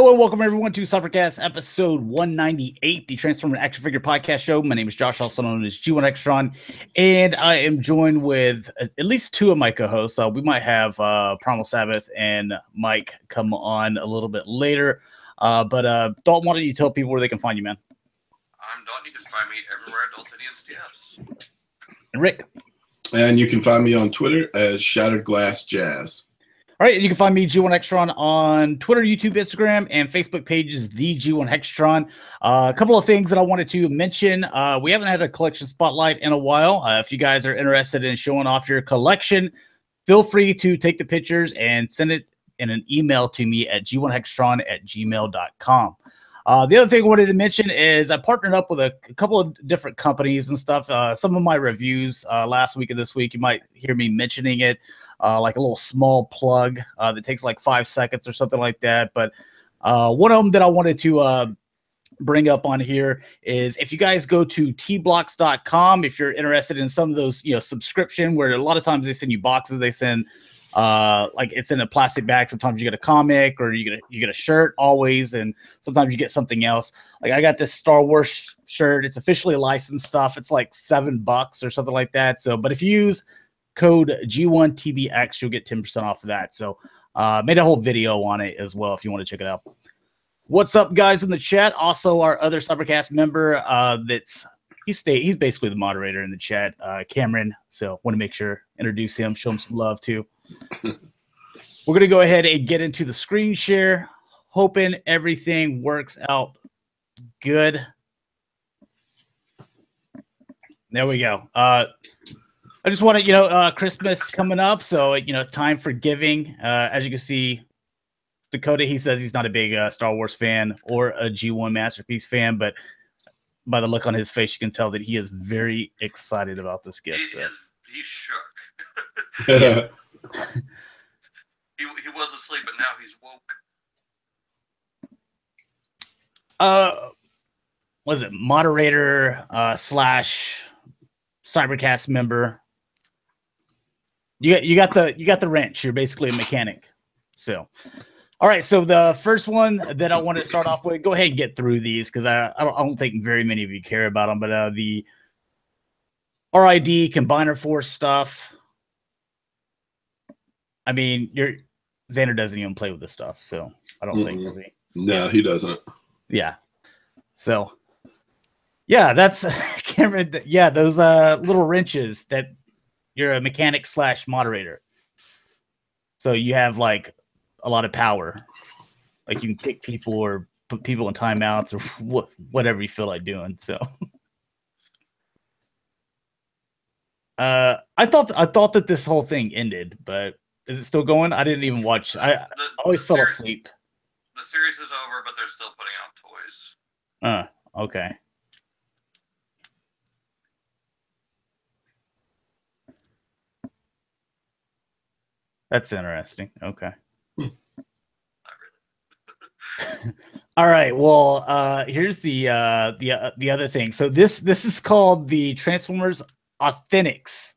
Hello and welcome everyone to Cybercast episode 198, the Transformer Action Figure Podcast Show. My name is Josh, also known as G1 Extron, and I am joined with at least two of my co-hosts. We might have PrimalSabbath and Mike come on a little bit later. But Dalton, why don't you tell people where they can find you, man? I'm Dalton. You can find me everywhere, Dalton ESTS. And Rick. And you can find me on Twitter as Shatrdglassjazz. All right, you can find me, G1 Hextron, on Twitter, YouTube, Instagram, and Facebook pages, the G1 Hextron. A couple of things that I wanted to mention. We haven't had a collection spotlight in a while. If you guys are interested in showing off your collection, feel free to take the pictures and send it in an email to me at g1hextron@gmail.com. The other thing I wanted to mention is I partnered up with a couple of different companies and stuff. Some of my reviews last week and this week, you might hear me mentioning it, like a little small plug that takes like 5 seconds or something like that. But one of them that I wanted to bring up on here is if you guys go to tblocks.com, if you're interested in some of those, subscription, where a lot of times they send you boxes, they send like it's in a plastic bag. Sometimes you get a comic or you get a shirt always, and sometimes you get something else. Like I got this Star Wars shirt. It's officially licensed stuff. It's like $7 or something like that. So, but if you use code G1TBX, you'll get 10% off of that. So made a whole video on it as well if you want to check it out. What's up, guys, in the chat? Also, our other Cybercast member he's basically the moderator in the chat, Cameron. So want to make sure, introduce him, show him some love too. We're going to go ahead and get into the screen share, hoping everything works out good. There we go. I just want to, Christmas coming up, so, time for giving. As you can see, Dakota, he says he's not a big Star Wars fan or a G1 Masterpiece fan, but by the look on his face, you can tell that he is very excited about this gift. He's shook. He was asleep, but now he's woke. Was it moderator slash Cybercast member? You got the wrench. You're basically a mechanic. So, all right. So the first one that I want to start off with, go ahead and get through these because I don't think very many of you care about them. But the RID Combiner Force stuff. I mean, Xander doesn't even play with this stuff, so I don't think, does he? No, he doesn't. Yeah. So, yeah, that's Cameron. Yeah, those little wrenches that you're a mechanic slash moderator. So you have like a lot of power. Like you can kick people or put people in timeouts or whatever you feel like doing. So, I thought that this whole thing ended, but is it still going? I didn't even watch. I always fell asleep. The series is over, but they're still putting out Toyz. Okay. That's interesting. Okay. Not really. All right. Well, here's the other thing. So this is called the Transformers Authentics,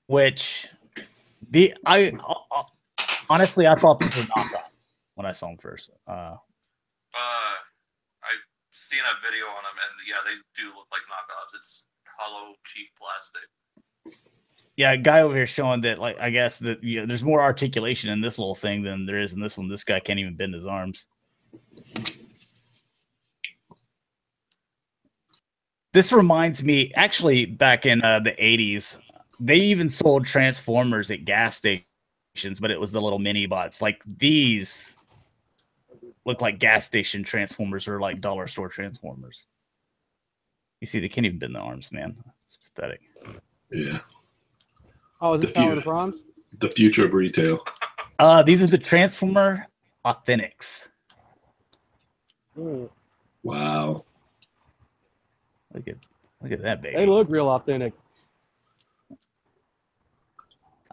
which honestly I thought these were knockoffs when I saw them first. I've seen a video on them, and yeah, they do look like knockoffs. It's hollow, cheap plastic. Yeah, a guy over here showing that, like, I guess that there's more articulation in this little thing than there is in this one. This guy can't even bend his arms. This reminds me, actually, back in the 80s, they even sold Transformers at gas stations, but it was the little mini bots. Like these look like gas station Transformers or like dollar store Transformers. You see, they can't even bend the arms, man. It's pathetic. Yeah. Oh, is this Power of the Proms? The future of retail. These are the Transformer Authentics. Ooh. Wow. Look at that baby. They look real authentic.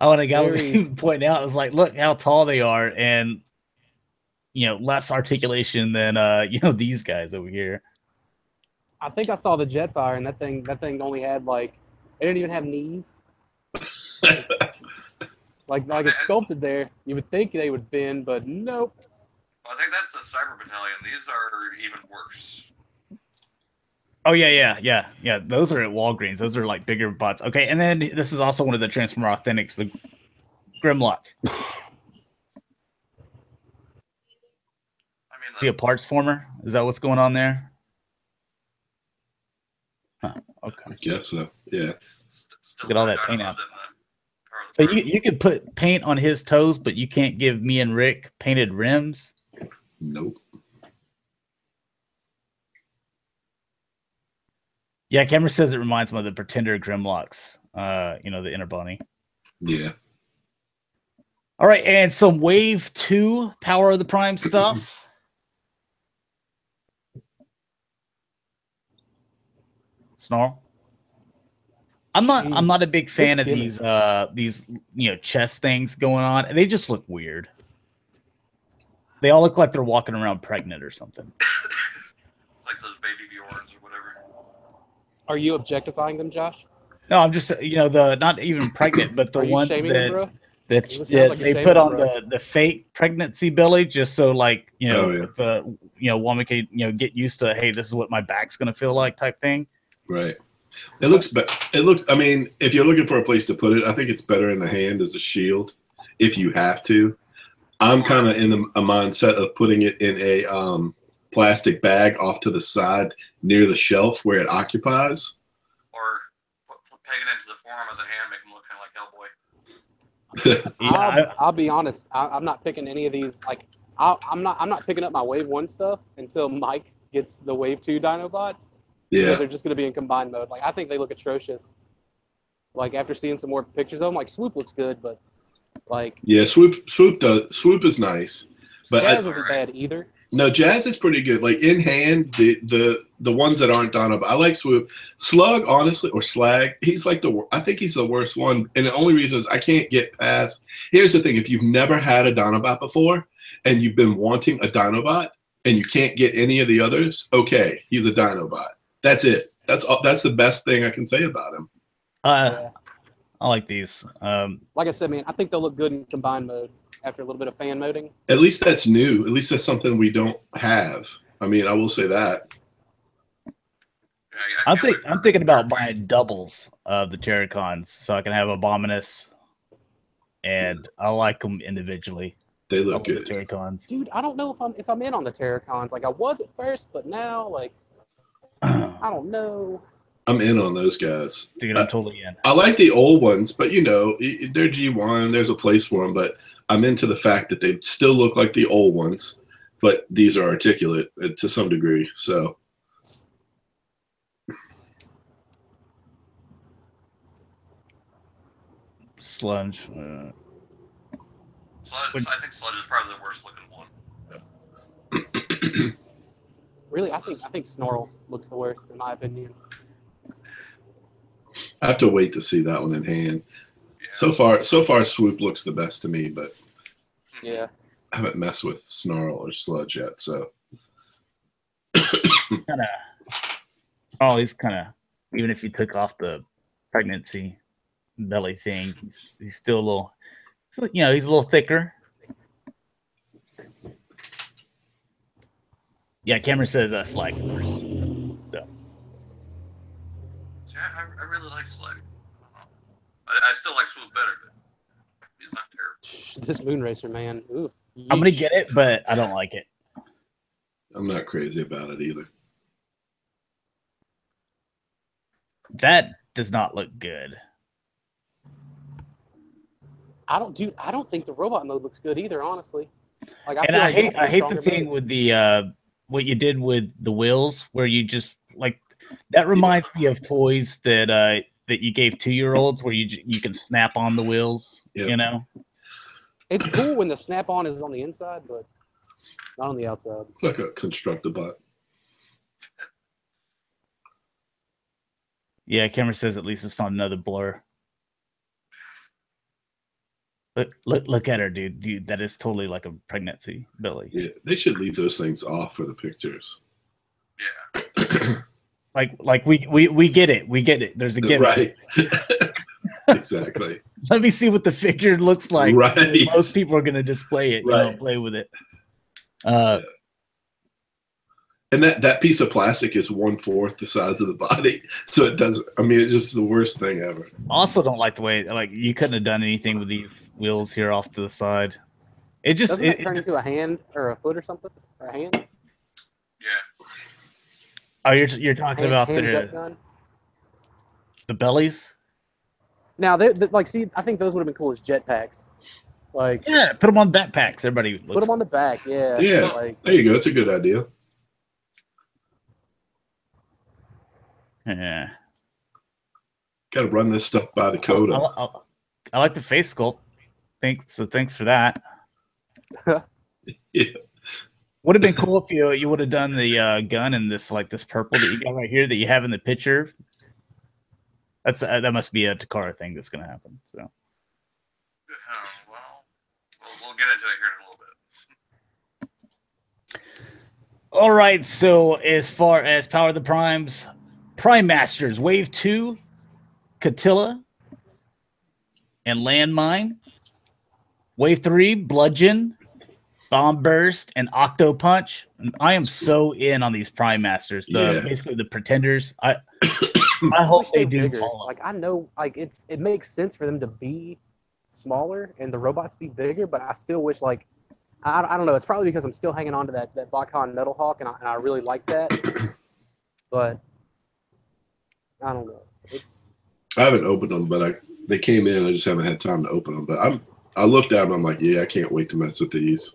Oh, and a guy was even pointing out, it was like, look how tall they are, and less articulation than these guys over here. I think I saw the Jetfire, and that thing only had it didn't even have knees. like it's sculpted there. You would think they would bend, but nope. Well, I think that's the Cyber Battalion. These are even worse. Oh yeah. Those are at Walgreens. Those are like bigger bots. Okay, and then this is also one of the Transformer Authentics, the Grimlock. I mean, Be a parts former. Is that what's going on there? Huh. Okay. I guess so. Yeah. Still Look at all better that paint Dynamo out. than the Power of So the you could put paint on his toes, but you can't give me and Rick painted rims. Nope. Yeah, Cameron says it reminds him of the Pretender Grimlocks. The inner bunny. Yeah. All right, and some Wave 2 Power of the Prime stuff. Snarl. I'm not a big fan of these chest things going on. They just look weird. They all look like they're walking around pregnant or something. It's like those baby Bjorns or whatever. Are you objectifying them, Josh? No, I'm just the not even pregnant, but the Are you ones shaming them, bro? that It sounds like you're they shaming put them, on bro. the fake pregnancy belly, just so like Oh, yeah. the woman can get used to, hey, this is what my back's gonna feel like type thing. Right. It looks. I mean, if you're looking for a place to put it, I think it's better in the hand as a shield, if you have to. I'm kind of in a mindset of putting it in a plastic bag off to the side near the shelf where it occupies. Or peg it into the forearm as a hand, make him look kind of like Hellboy. Yeah, I'll be honest. I'm not picking any of these. Like, I'm not picking up my Wave 1 stuff until Mike gets the Wave 2 Dinobots. Yeah. They're just going to be in combined mode. Like, I think they look atrocious. Like, after seeing some more pictures of them, like, Swoop looks good, but, like... Yeah, Swoop is nice. But Jazz isn't bad either. No, Jazz is pretty good. Like, in hand, the ones that aren't Dinobot, I like Swoop. Slug, honestly, or Slag, he's like I think he's the worst one. And the only reason is I can't get past... Here's the thing. If you've never had a Dinobot before, and you've been wanting a Dinobot, and you can't get any of the others, okay, he's a Dinobot. That's it. That's the best thing I can say about him. I like these. Like I said, man, I think they'll look good in combined mode after a little bit of fan moding. At least that's new. At least that's something we don't have. I mean, I will say that. Yeah, I'm thinking about buying doubles of the Terracons so I can have Abominus, and I like them individually. They I look love the good. Terracons. Dude, I don't know if I'm in on the Terracons. Like, I was at first, but now, like, I don't know. I'm in on those guys. Dude, I'm totally in. I like the old ones, but they're G1. There's a place for them, but I'm into the fact that they still look like the old ones, but these are articulate to some degree. So Sludge. Sludge, I think Sludge is probably the worst looking one. Really, I think Snarl looks the worst, in my opinion. I have to wait to see that one in hand. Yeah. So far, Swoop looks the best to me, but Yeah. I haven't messed with Snarl or Sludge yet. So He's kind of, even if you took off the pregnancy belly thing, he's still a little, he's a little thicker. Yeah, Cameron says Slag's worse. So. See, I really like Slag. I still like Swoop better, but he's not terrible. This Moonracer, man. Ooh. I'm gonna get it, but I don't like it. I'm not crazy about it either. That does not look good. I don't think the robot mode looks good either, honestly. Like, I feel like hate the thing with the what you did with the wheels, where you just like that reminds me of toys that you gave 2-year-olds, where you can snap on the wheels. Yep. It's cool when the snap-on is on the inside, but not on the outside. It's like a Constructobot. Yeah, Cameron says at least it's not another blur. Look at her, dude. That is totally like a pregnancy belly. Yeah, they should leave those things off for the pictures. Yeah. like we get it. We get it. There's a gimmick. Right. Exactly. Let me see what the figure looks like. Right. Most people are going to display it. Right. Play with it. And that piece of plastic is 1/4 the size of the body, so it doesn't. I mean, it's just the worst thing ever. Also, don't like the way you couldn't have done anything with these wheels here off to the side. It just doesn't it turn into a hand or a foot or something or a hand? Yeah. Oh, you're talking about the bellies. Now, see, I think those would have been cool as jetpacks. Like, yeah, put them on backpacks. Everybody put them on the back. Yeah. Yeah. Like, there you go. It's a good idea. Yeah. Got to run this stuff by Dakota. I like the face sculpt. Thanks for that. Yeah. Would have been cool if you would have done the gun in this purple that you got right here that you have in the picture. That must be a Takara thing that's going to happen. So. Well, we'll get into it here in a little bit. All right. So as far as Power of the Primes, Prime Masters Wave 2, Catilla, and Landmine. Wave 3, Bludgeon, Bomb Burst, and Octo Punch. I am so in on these Prime Masters. Basically the pretenders. I hope they do bigger. Like, I know, like, it makes sense for them to be smaller and the robots be bigger, but I still wish, like, I don't know. It's probably because I'm still hanging on to that Bacon Metalhawk, and I really like that. But I don't know. I haven't opened them, but they came in. I just haven't had time to open them. But I looked at them. I'm like, yeah, I can't wait to mess with these.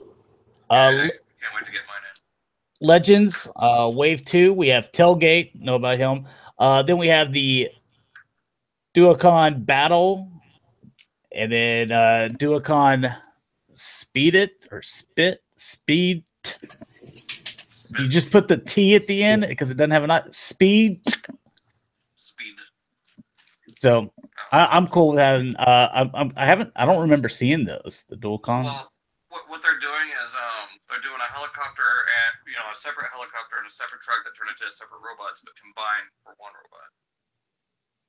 I can't wait to get mine in. Legends, Wave 2. We have Tailgate. Know about him. Then we have the Duocon Battle, and then Duocon Speed. You just put the T at the end because it doesn't have a speed. So I'm cool with having. I don't remember seeing those, the Duocon. Well, what they're doing is they're doing a helicopter and a separate helicopter and a separate truck that turn into separate robots, but combined for one robot.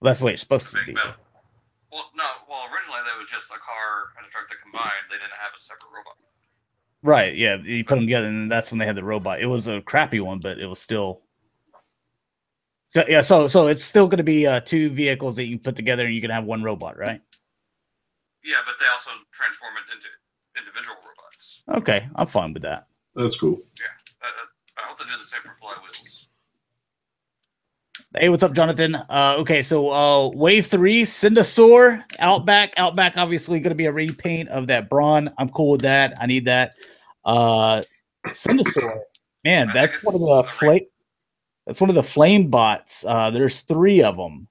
Well, that's the way it's supposed to be. Well, no. Well, originally there was just a car and a truck that combined. They didn't have a separate robot. Right. Yeah. You put them together, and that's when they had the robot. It was a crappy one, but it was still. So yeah. So it's still going to be 2 vehicles that you can put together, and you can have one robot, right? Yeah, but they also transform it into individual robots. Okay, I'm fine with that. That's cool. Yeah. I hope they do the same for flywheels. Hey, what's up, Jonathan? Okay, so Wave 3, Cindasaur, Outback. Outback, obviously, going to be a repaint of that Brawn. I'm cool with that. I need that. Cindasaur, man, that's one of the flame bots. There's 3 of them.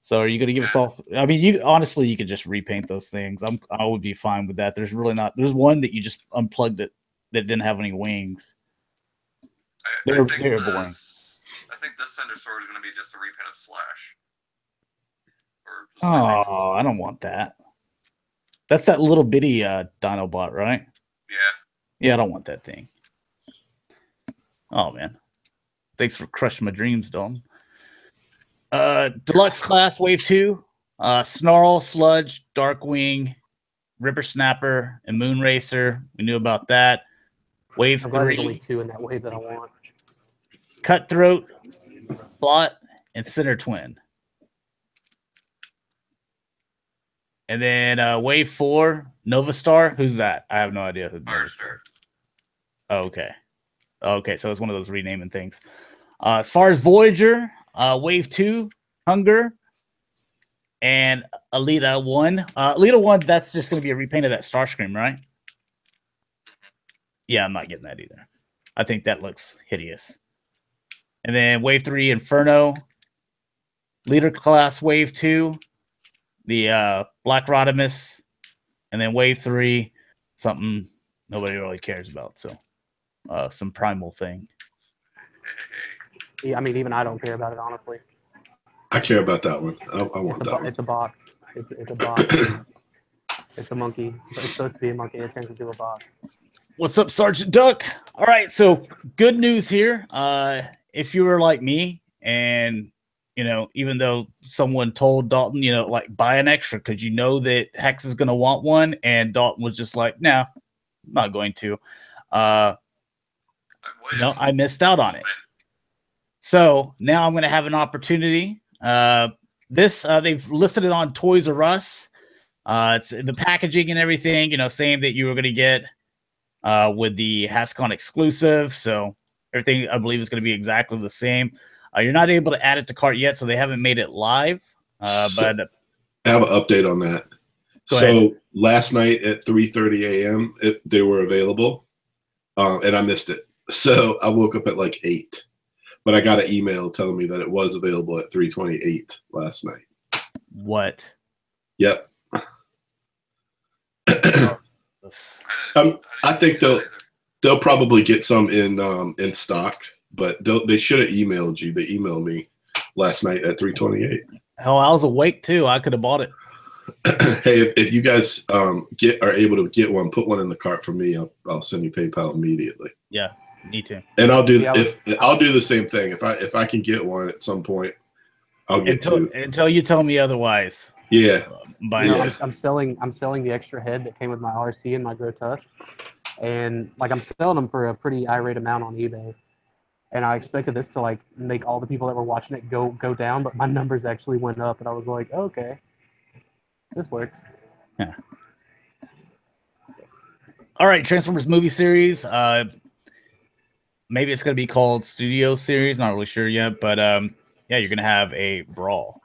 So are you going to give us all? I mean, you could just repaint those things. I would be fine with that. There's really not. There's one that you just unplugged that didn't have any wings. They're boring. I think this Cindasaur is going to be just a repaint of Slash. Oh, I don't want that. That's that little bitty Dinobot, right? Yeah. Yeah, I don't want that thing. Oh, man. Thanks for crushing my dreams, Dalton. Deluxe Class Wave 2, Snarl, Sludge, Darkwing, Ripper Snapper, and Moon Racer. We knew about that. Wave 3. There's only 2 in that wave that I want. Cutthroat, Blot, and Center Twin. And then Wave 4, Nova Star. Who's that? I have no idea who that is. Oh, okay. Okay, so it's one of those renaming things. As far as Voyager, Wave 2, Hunger, and Alita 1. Alita 1, that's just going to be a repaint of that Starscream, right? Yeah, I'm not getting that either. I think that looks hideous. And then Wave 3, Inferno. Leader Class Wave 2, the Black Rodimus. And then Wave 3, something nobody really cares about. So, some primal thing. Yeah, I mean, even I don't care about it, honestly. I care about that one. I want that one. It's a box. It's a box. It's a monkey. It's supposed to be a monkey. It turns into a box. What's up, Sergeant Duck? All right, so good news here. If you were like me and, even though someone told Dalton, buy an extra because that Hex is going to want one, and Dalton was just like, no, I'm not going to. No, I missed out on it. So now I'm going to have an opportunity. They've listed it on Toys R Us. It's the packaging and everything, saying that you were going to get with the HasCon exclusive. So everything, I believe, is going to be exactly the same. You're not able to add it to cart yet, so they haven't made it live. But I have an update on that. Go ahead. Last night at 3:30 a.m., they were available, and I missed it. So I woke up at like 8. But I got an email telling me that it was available at 3:28 last night. What? Yep. I think they'll probably get some in stock, but they should have emailed you. They emailed me last night at 3:28. Hell, I was awake too. I could have bought it. Hey, if you guys are able to get one, put one in the cart for me. I'll send you PayPal immediately. Yeah. Need to. And I'll do the same thing. If I can get one at some point, I'll get until you tell me otherwise. Yeah. I'm selling the extra head that came with my RC and my Grotesque, and like I'm selling them for a pretty irate amount on eBay. And I expected this to like make all the people that were watching it go down, but my numbers actually went up, and I was like, okay, this works. Yeah. All right, Transformers movie series. Maybe it's going to be called Studio Series. Not really sure yet, but yeah, you're going to have a brawl.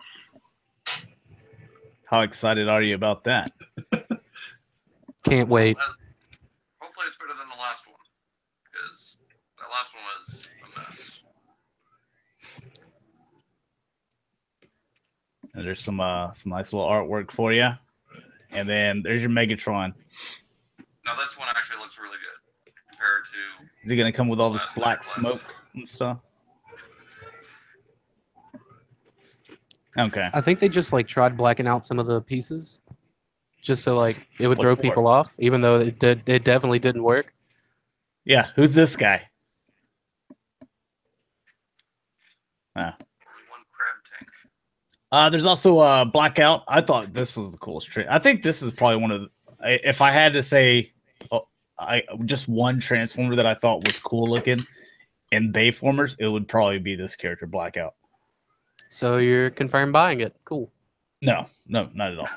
How excited are you about that? Can't wait. Hopefully it's better than the last one, because that last one was a mess. And there's some nice little artwork for you. And then there's your Megatron. Now this one actually looks really good compared to... Is he going to come with all this black smoke and stuff? Okay. I think they just like tried blacking out some of the pieces, just so like it would throw people off, even though it definitely didn't work. Yeah, who's this guy? One crab tank. There's also Blackout. I thought this was the coolest trick. I think this is probably one of the... If I had to say just one Transformer that I thought was cool looking in Bayformers, it would probably be this character, Blackout. So you're confirmed buying it. Cool. No, not at all.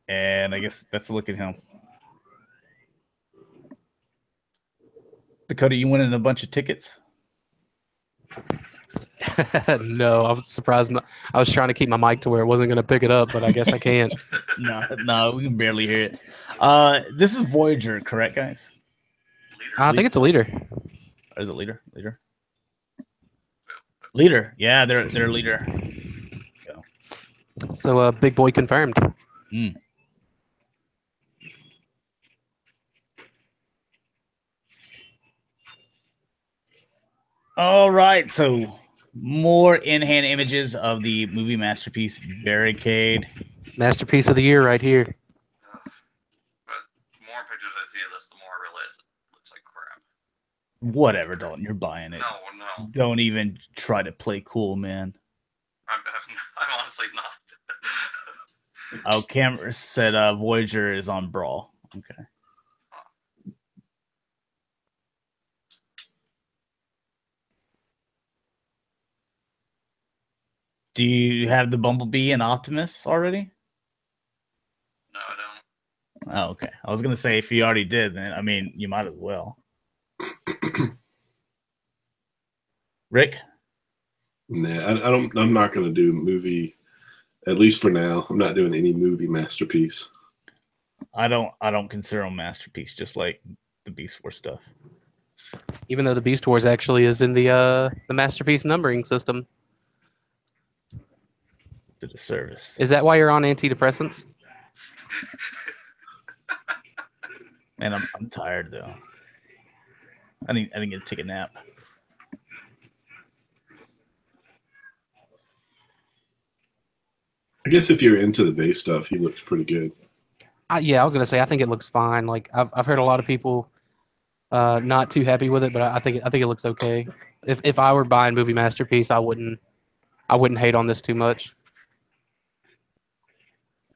And I guess let's look at him. Dakota, you winning a bunch of tickets? No, I was surprised. I was trying to keep my mic to where it wasn't going to pick it up, but I guess I can't. No, we can barely hear it. This is Voyager, correct, guys? I think it's a leader. Or is it leader? Leader. Yeah, they're leader. Go. So big boy confirmed. All right, so more in-hand images of the movie masterpiece Barricade. Masterpiece of the year right here. But the more pictures I see of this, the more I realize it looks like crap. Whatever, Dalton, you're buying it. No. Don't even try to play cool, man. I'm honestly not. Oh, Cameron said Voyager is on Brawl. Okay. Do you have the Bumblebee and Optimus already? No, I don't. Oh, okay. I was gonna say if you already did, then I mean you might as well. Rick? Nah, I'm not gonna do movie. At least for now, I'm not doing any movie masterpiece. I don't consider them masterpiece, just like the Beast Wars stuff. Even though the Beast Wars actually is in the masterpiece numbering system. To the service. Is that why you're on antidepressants? Man, I'm tired though. I didn't get to take a nap. I guess if you're into the base stuff, he looks pretty good. Yeah, I was gonna say I think it looks fine. Like I've heard a lot of people not too happy with it, but I think it looks okay. If I were buying movie masterpiece, I wouldn't hate on this too much.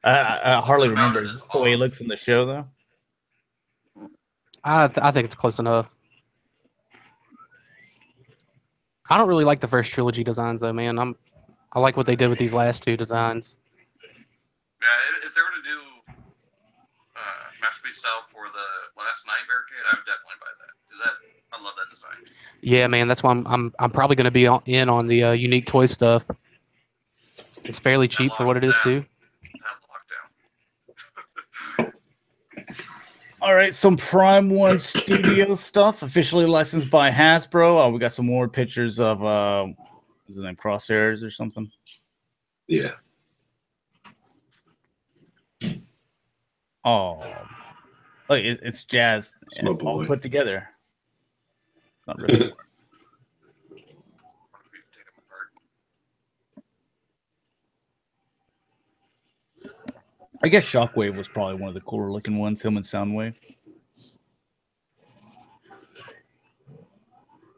I Since hardly the mounted remember is the way he off. looks in the show, though. I think it's close enough. I don't really like the first trilogy designs though, man. I like what they did with these last two designs. Yeah, if they were to do masterpiece style for the last night barricade, I would definitely buy that because I love that design. Yeah, man. That's why I'm probably going to be in on the unique toy stuff. It's fairly cheap for what it is too. That lockdown. All right, some Prime One Studio stuff, officially licensed by Hasbro. We got some more pictures of is it name Crosshairs or something? Yeah. Oh, look, it's Jazz It's my all boy. put together. Not really. I guess Shockwave was probably one of the cooler looking ones, him and Soundwave.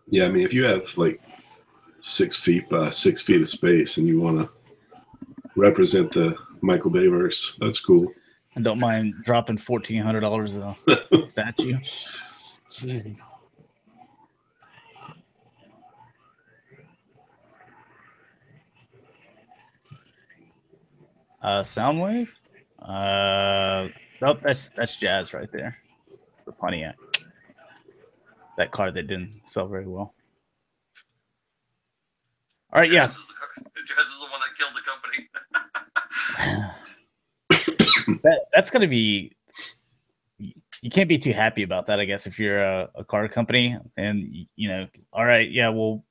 Yeah, I mean, if you have like 6 feet by 6 feet of space and you want to represent the Michael Bayverse, that's cool. I don't mind dropping $1,400 a statue. Jesus. Soundwave? Nope, that's Jazz right there. The Pontiac. That car that didn't sell very well. All right, Jazz is the one that killed the company. That's gonna be. You can't be too happy about that, I guess, if you're a car company, and all right, yeah, we'll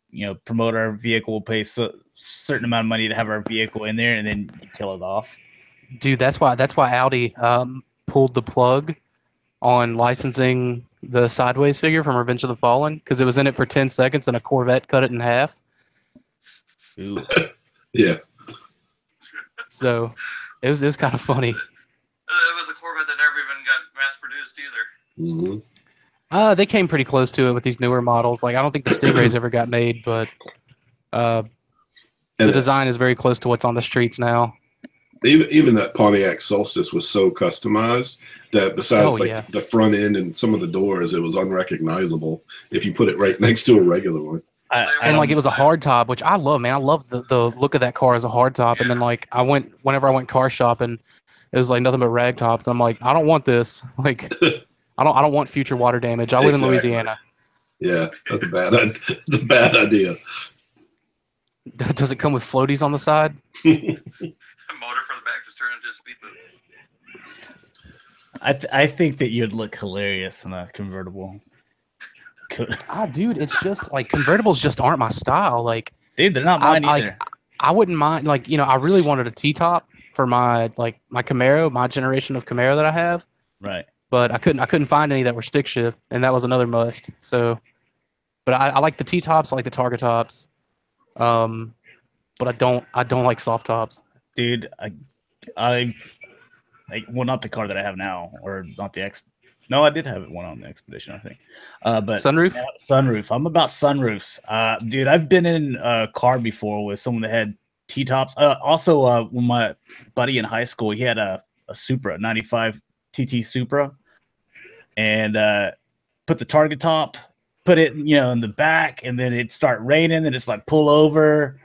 promote our vehicle, we'll pay certain amount of money to have our vehicle in there, and then you kill it off. Dude, that's why Audi pulled the plug on licensing the Sideways figure from Revenge of the Fallen because it was in it for 10 seconds and a Corvette cut it in half. Ooh. Yeah. So it was kind of funny. It was a Corvette that never even got mass produced either. Mm-hmm. They came pretty close to it with these newer models. Like I don't think the Stingrays ever got made, but the design is very close to what's on the streets now. Even that Pontiac Solstice was so customized that besides the front end and some of the doors, it was unrecognizable if you put it right next to a regular one. And like it was a hard top, which I love, man. I love the look of that car as a hard top. And then like whenever I went car shopping, it was like nothing but rag tops. I'm like, I don't want this. Like I don't want future water damage. I live in Louisiana. Yeah, that's a bad idea. Does it come with floaties on the side? Motor for the back just turned into a speedboat. I think that you'd look hilarious in a convertible. Dude, it's just like convertibles just aren't my style. Like, dude, they're not mine either. Like, I wouldn't mind. Like, I really wanted a T-top for my Camaro, my generation of Camaro that I have. Right. But I couldn't find any that were stick shift, and that was another must. So, but I like the T-tops. I like the Targa tops. But I don't like soft tops. Dude, well, not the car that I have now, or not the No, I did have one on the Expedition, I think. But sunroof. Yeah, sunroof. I'm about sunroofs. Dude, I've been in a car before with someone that had T-tops. Also, when my buddy in high school, he had a Supra, 95 TT Supra, and put the Target top, put it, in the back, and then it'd start raining, and it's like pull over.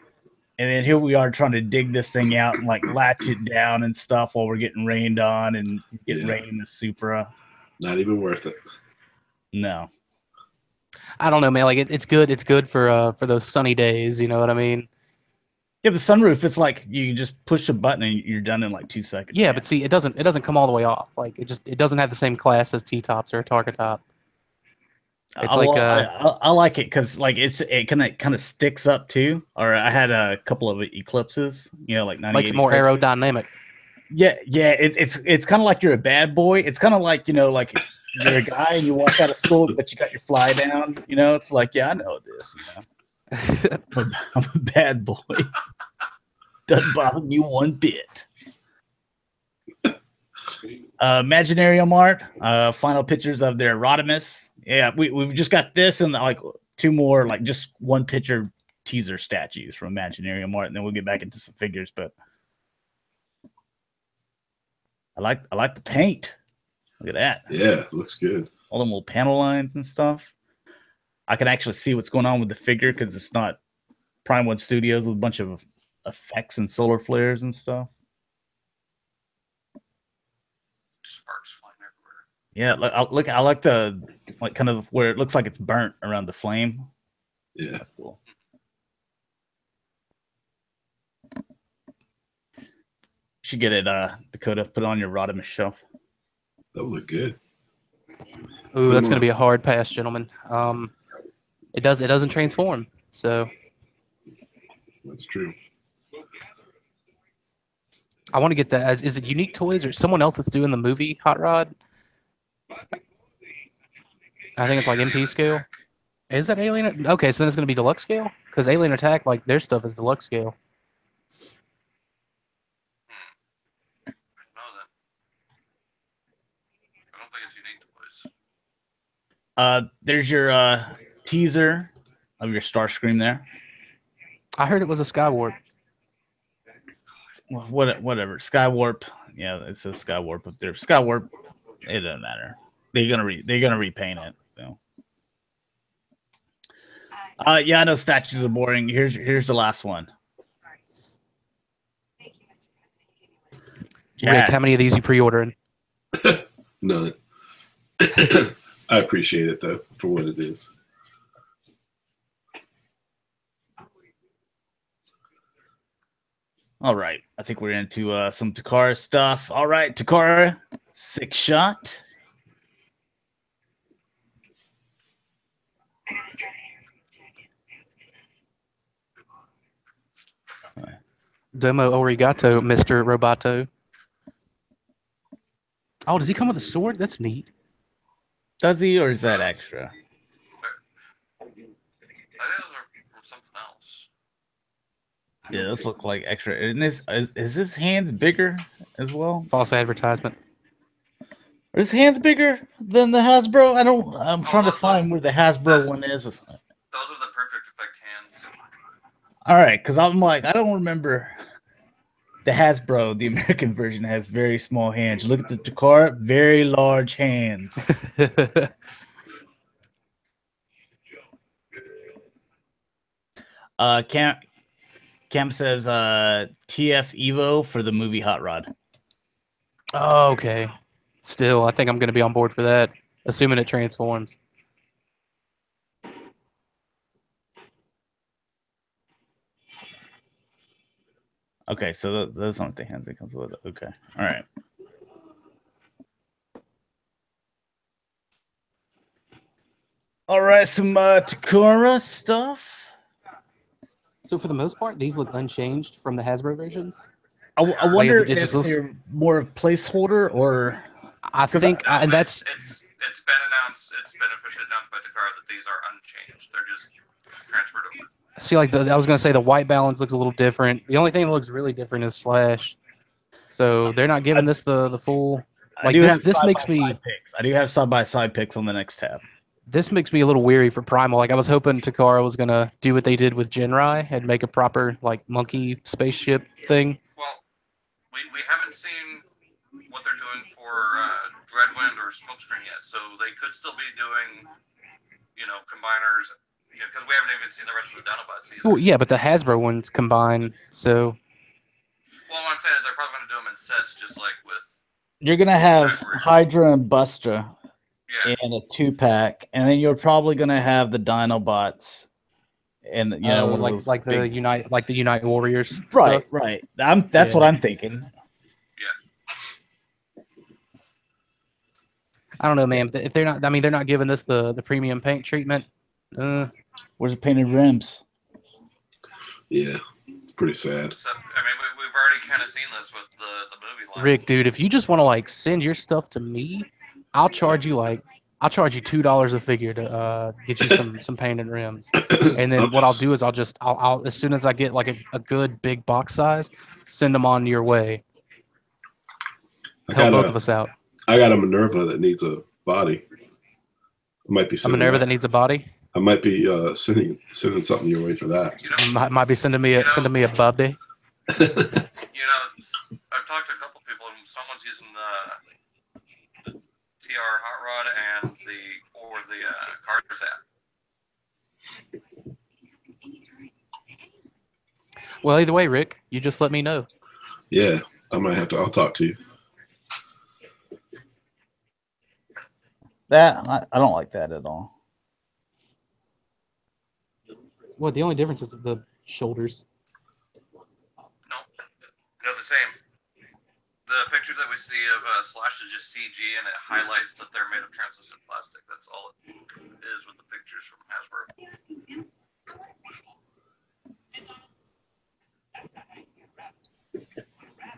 And then here we are trying to dig this thing out and like latch it down and stuff while we're getting rained on and getting rained in the Supra. Not even worth it. No. I don't know, man. Like it's good. It's good for those sunny days. You know what I mean? Yeah, the sunroof. It's like you just push a button and you're done in like 2 seconds. Yeah, but see, it doesn't come all the way off. Like it doesn't have the same class as T-tops or a Targa top. It's I like it because like it kind of sticks up too. Or I had a couple of Eclipses, like 98. Makes it more Eclipses. aerodynamic. Yeah. It's kind of like you're a bad boy. It's kind of like like you're a guy and you walk out of school, but you got your fly down. It's like I know this. I'm a bad boy. Doesn't bother me one bit. Imaginarium art. Final pictures of their Rodimus. Yeah, we've just got this and like 2 more, like just 1 picture teaser statues from Imaginarium art, and then we'll get back into some figures. But I like the paint. Look at that. Yeah, looks good. All them little panel lines and stuff. I can actually see what's going on with the figure because it's not Prime One Studios with a bunch of effects and solar flares and stuff. Sparks flying everywhere. Yeah, I like the kind of where it looks like it's burnt around the flame. Yeah. That's cool. Should get it, Dakota. Put it on your Rodimus shelf. That would look good. Ooh, that's going to be a hard pass, gentlemen. It doesn't transform, so That's true. I want to get that. Is it Unique Toys or someone else that's doing the movie Hot Rod? I think it's like MP scale. Is that Alien? Okay, so then it's going to be deluxe scale? Because Alien Attack, like, their stuff is deluxe scale. I know that. I don't think it's Unique Toys. There's your teaser of your Starscream there. I heard it was a Skywarp. Well, whatever. Skywarp. Yeah, it says Skywarp up there. Skywarp. It doesn't matter. They're gonna repaint it. So. Yeah, I know statues are boring. Here's the last one. Rick, how many of these you pre-ordering? None. I appreciate it though for what it is. All right, I think we're into some Takara stuff. All right, Takara, 6-shot. Domo Origato, Mr. Roboto. Oh, does he come with a sword? That's neat. Does he, or is that extra? I think those are from something else. Yeah, those look like extra. And is his hands bigger as well? False advertisement. Are his hands bigger than the Hasbro? I'm trying to find where the Hasbro one is. Those are the Perfect Effect hands. All right, because I'm like, I don't remember. The Hasbro, the American version, has very small hands. Look at the Takara, very large hands. Cam says TF Evo for the movie Hot Rod. Oh, okay. Still, I think I'm going to be on board for that, assuming it transforms. Okay, so those aren't the hands that comes with it. Okay, all right. All right, some Takara stuff. So for the most part, these look unchanged from the Hasbro versions. I wonder it if just looks- they're more of placeholder or. I think, and that's It's been announced. It's been officially announced by Takara that these are unchanged. They're just transferred over. see like I was gonna say the white balance looks a little different. The only thing that looks really different is Slash. So they're not giving this the full. Like this makes me. Picks. I do have side by side picks on the next tab. This makes me a little weary for Primal. Like I was hoping Takara was gonna do what they did with Genrai and make a proper like monkey spaceship thing. Well, we haven't seen what they're doing for Dreadwind or Smokescreen yet, so they could still be doing, combiners. Because we haven't even seen the rest of the Dinobots either. Well, yeah, but the Hasbro ones combine. So. Well, what I'm saying is they're probably going to do them in sets, just like with. You're gonna have Hydra and Buster Yeah. in a 2-pack, and then you're probably gonna have the Dinobots, and one of those the big- Unite Warriors. Right, Stuff. right. That's what I'm thinking. I don't know, man. If they're not, they're not giving this the premium paint treatment. Where's the painted rims? Yeah, it's pretty sad. So, we've already kind of seen this with the movie line. Rick, dude, if you just want to send your stuff to me, I'll charge you $2 a figure to get you some painted rims. And then what I'll do is I'll as soon as I get a good big box size, send them on your way. Help both of us out. I got a Minerva that needs a body. I might be A sending Minerva that needs a body. I might be sending something your way for that. Might be sending me a bubby. I've talked to a couple people, and someone's using the TR hot rod and the Cars app. Well, either way, Rick, you just let me know. Yeah, I might have to. I'll talk to you. I don't like that at all. Well, the only difference is the shoulders. No, they're the same. The picture that we see of Slash is just CG, and it highlights that they're made of translucent plastic. That's all it is with the pictures from Hasbro.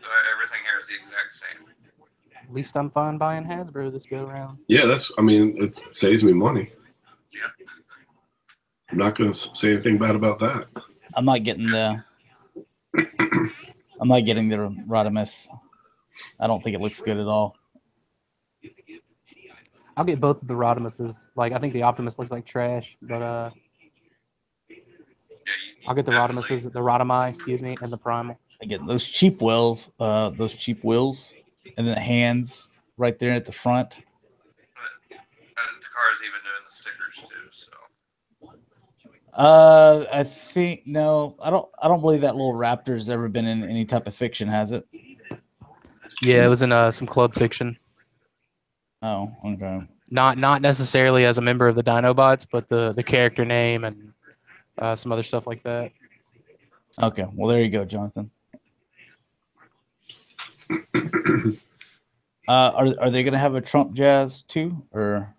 So everything here is the exact same. At least I'm fine buying Hasbro this go around. Yeah, it saves me money. Yeah. I'm not going to say anything bad about that. I'm not getting the Rodimus. I don't think it looks good at all. I'll get both of the Rodimuses. Like, I think the Optimus looks like trash, but Yeah, I'll get the Rodimuses, the Rodimi, excuse me, and the Primal. Again, those cheap wheels, and then the hands right there at the front. And Takara's even doing the stickers too. So. I think no, I don't believe that little raptor's ever been in any type of fiction, has it? Yeah, it was in some club fiction. Oh, okay. Not necessarily as a member of the Dinobots, but the character name and some other stuff like that. Okay, well there you go, Jonathan. Are they gonna have a Trump Jazz too, or?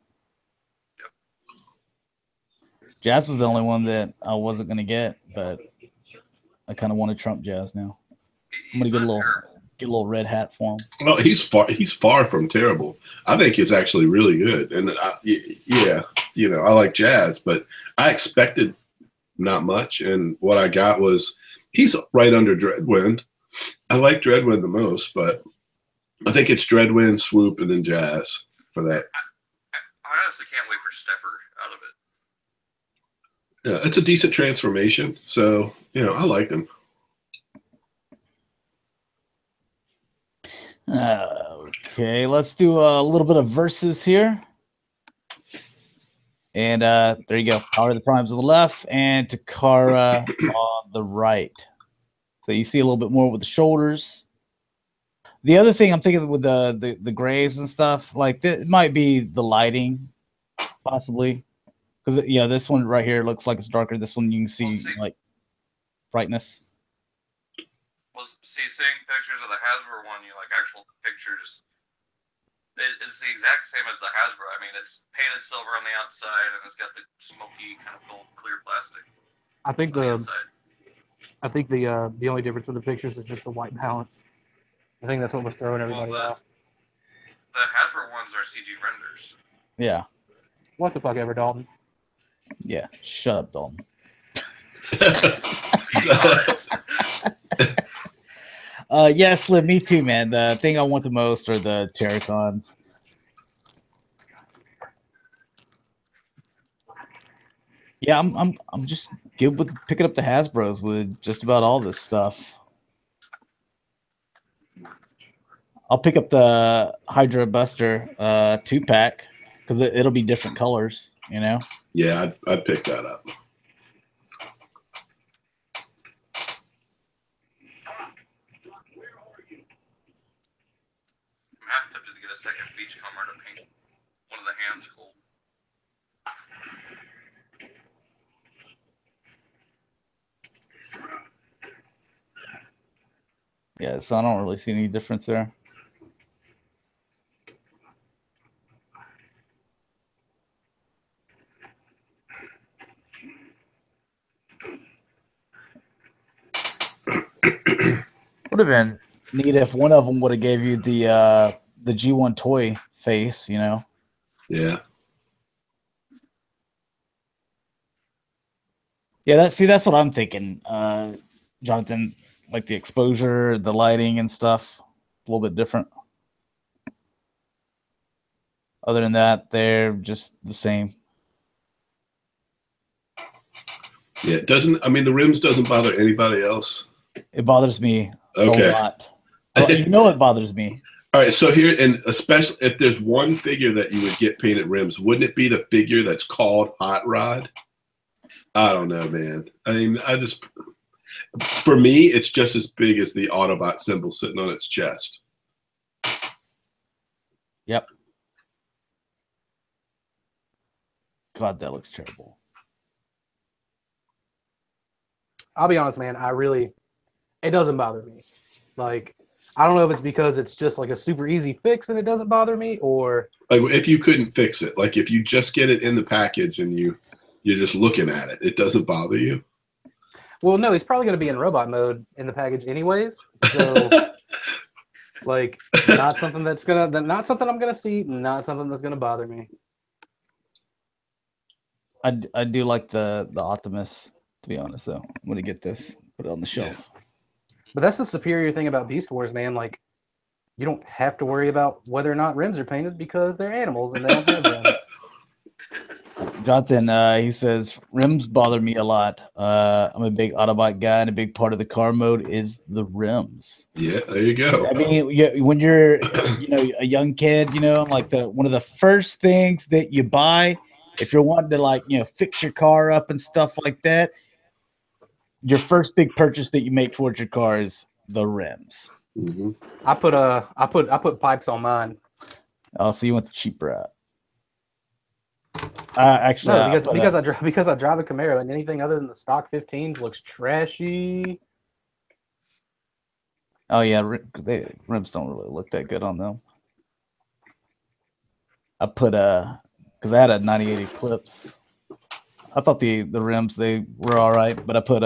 Yep. Jazz was the only one that I wasn't gonna get, but I kind of want a Trump Jazz now. I'm gonna get a little red hat for him. Oh, he's far from terrible. I think he's actually really good, and yeah, I like Jazz, but I expected not much, and what I got was he's right under Dreadwind. I like Dreadwind the most, but I think it's Dreadwind, Swoop, and then Jazz for that. I honestly can't wait for Stepper out of it. Yeah, it's a decent transformation, so I like them. Okay, let's do a little bit of verses here. And there you go. Power of the Primes on the left and Takara on the right. So you see a little bit more with the shoulders. The other thing I'm thinking with the grays and stuff, like it might be the lighting, possibly. Because this one right here looks like it's darker. This one you can see like brightness. Well, seeing pictures of the Hasbro one, actual pictures. It's the exact same as the Hasbro. I mean, it's painted silver on the outside, and it's got the smoky kind of gold clear plastic. I think on the inside. I think the only difference in the pictures is just the white balance. I think that's what was throwing everybody off. The Hasbro ones are CG renders. Yeah. What the fuck ever, Dalton? Yeah. Shut up, Dalton. Yeah, Slim, me too, man. The thing I want the most are the Terracons. Yeah, I'm just good with picking up the Hasbros with just about all this stuff. I'll pick up the Hydra Buster 2-pack because it'll be different colors, Yeah, I'd pick that up. I'm tempted to get a second Beachcomber to paint one of the hands gold. Yeah, so I don't really see any difference there. Would have been neat if one of them would have gave you the G1 toy face, Yeah. Yeah, that's what I'm thinking, Jonathan. Like the exposure, the lighting and stuff, a little bit different. Other than that, they're just the same. Yeah, it doesn't. I mean, the rims doesn't bother anybody else. It bothers me a Okay. lot. Well, it bothers me. All right, so here, and especially if there's one figure that you would get painted rims, wouldn't it be the figure that's called Hot Rod? I don't know, man. I mean, for me, it's just as big as the Autobot symbol sitting on its chest. Yep. God, that looks terrible. I'll be honest, man. It doesn't bother me. Like, I don't know if it's because it's just like a super easy fix and it doesn't bother me, or like if you couldn't fix it, like if you just get it in the package and you're just looking at it, it doesn't bother you. Well, no, he's probably going to be in robot mode in the package anyways. So, like, not something I'm going to see, not something that's going to bother me. I do like the Optimus, to be honest, though. I'm going to get this, put it on the shelf. Yeah. But that's the superior thing about Beast Wars, man. Like, you don't have to worry about whether or not rims are painted because they're animals and they don't have rims. Jonathan, he says, rims bother me a lot. I'm a big Autobot guy, and a big part of the car mode is the rims. Yeah, there you go. I mean, when you're, a young kid, like one of the first things that you buy, if you're wanting to fix your car up and stuff like that, your first big purchase that you make towards your car is the rims. Mm-hmm. I put pipes on mine. Oh, so you went the cheap route. Actually, no, because I drive a Camaro, and anything other than the stock 15s looks trashy. Oh yeah, rims don't really look that good on them. I put because I had a '98 Eclipse. I thought the rims, they were all right, but I put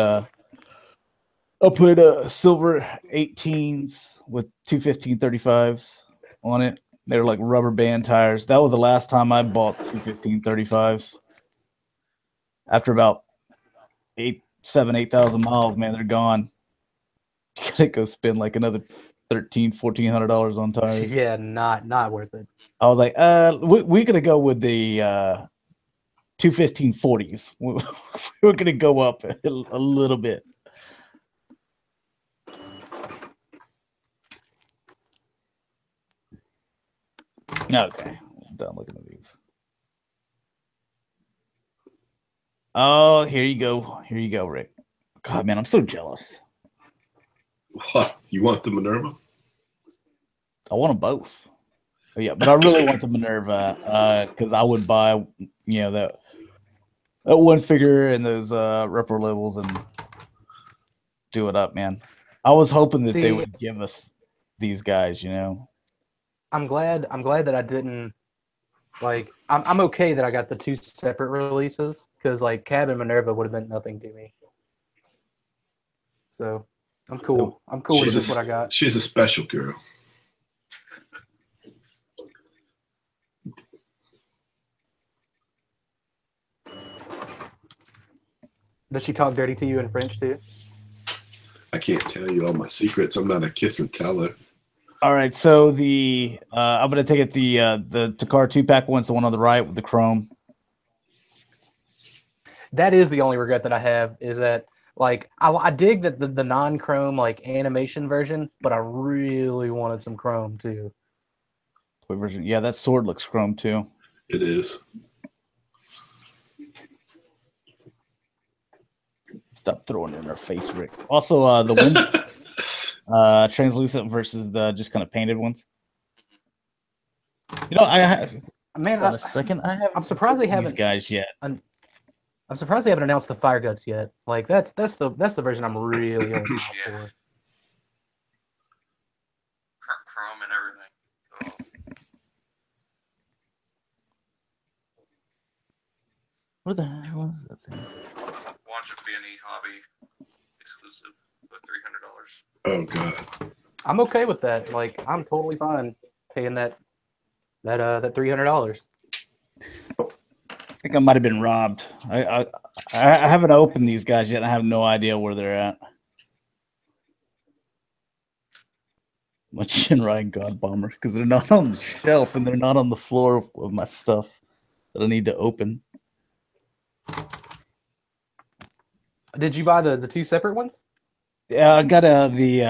silver 18s with 215/35s on it. They were like rubber band tires. That was the last time I bought 215/35s. After about 8,000 miles, man, they're gone. You gotta go spend like another $1,400 on tires. Yeah, not worth it. I was like, we're gonna go with the 215/40s. We're gonna go up a little bit. Okay, I'm done looking at these. Oh, here you go, Rick. God, man, I'm so jealous. What? You want the Minerva? I want them both. Oh, yeah, but I really want the Minerva because I would buy, that one figure and those repro levels and do it up, man. I was hoping that they would give us these guys, I'm glad that I didn't I'm okay that I got the two separate releases because Cab and Minerva would have meant nothing to me. So I'm cool. I'm cool with just what I got. She's a special girl. Does she talk dirty to you in French too? I can't tell you all my secrets. I'm not a kiss and teller. All right, so I'm gonna take it the Takara 2-pack one's the one on the right with the chrome. That is the only regret that I have is that I dig that the non-chrome animation version, but I really wanted some chrome too. Toy version, yeah, that sword looks chrome too. It is. Stop throwing it in her face, Rick. Also, the wind translucent versus the just kind of painted ones. I have. Man, a second. I'm surprised they haven't these guys yet. I'm surprised they haven't announced the Fire Guts yet. That's the version I'm really looking for. Chrome and everything. What the hell was that thing? Watch it be an e-hobby exclusive with $300. Oh god. I'm okay with that. I'm totally fine paying that $300. I think I might have been robbed. I haven't opened these guys yet. I have no idea where they're at. My Shinrai and God Bomber, because they're not on the shelf and they're not on the floor of my stuff that I need to open. Did you buy the two separate ones? Yeah, I got the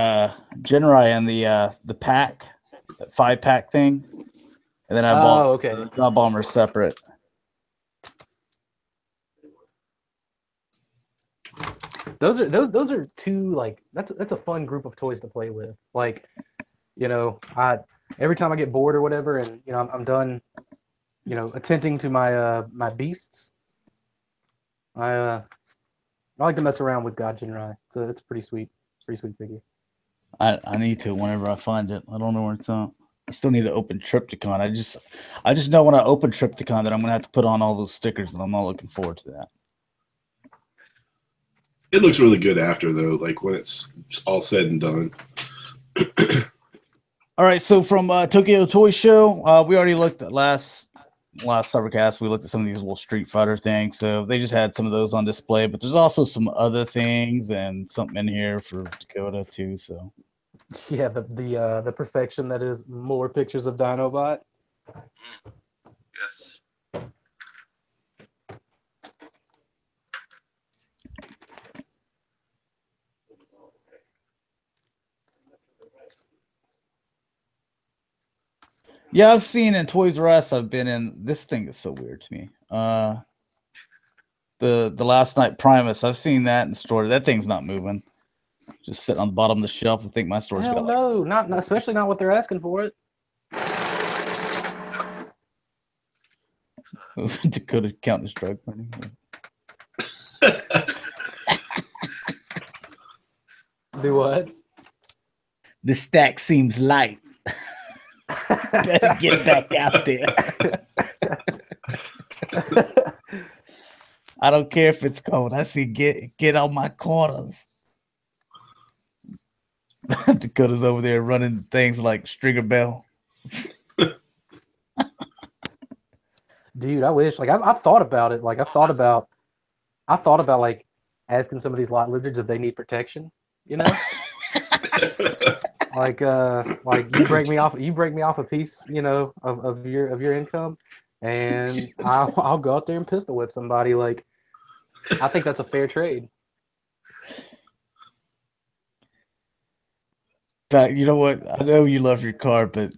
Genrai and the pack. that 5-pack thing, and then I bought okay. the God Bomber separate. Those are two, like, that's a fun group of toys to play with. Like, you know, every time I get bored or whatever, and you know I'm done, you know, attending to my my beasts, I like to mess around with God Jinrai. So it's pretty sweet figure. I need to whenever I find it. I don't know where it's at. I still need to open Triptychon. I just know when I open Triptychon that I'm gonna have to put on all those stickers, and I'm not looking forward to that. It looks really good after though, like when it's all said and done. All right, so from Tokyo Toy Show, we already looked at last Cybercast. We looked at some of these little Street Fighter things. So they just had some of those on display, but there's also some other things and something in here for Dakota too. So Yeah, the perfection that is more pictures of Dinobot. Yes. yeah, I've seen in Toys R Us. I've been in. This thing is so weird to me. The Last Night Primus. I've seen that in the store. That thing's not moving. Just sitting on the bottom of the shelf. I think my store's Hell got no, not especially not what they're asking for it. like Dakota Counter Strike money. Do what? The stack seems light. Better get back out there. I don't care if it's cold. I see get on my quarters. Dakota's over there running things like Stringer Bell. Dude, I wish. Like, I've thought about it. Like, I've thought about like asking some of these lot lizards if they need protection. You know, like you break me off a piece, you know, of your income, and I'll go out there and pistol whip somebody. Like, I think that's a fair trade. You know what? I know you love your car, but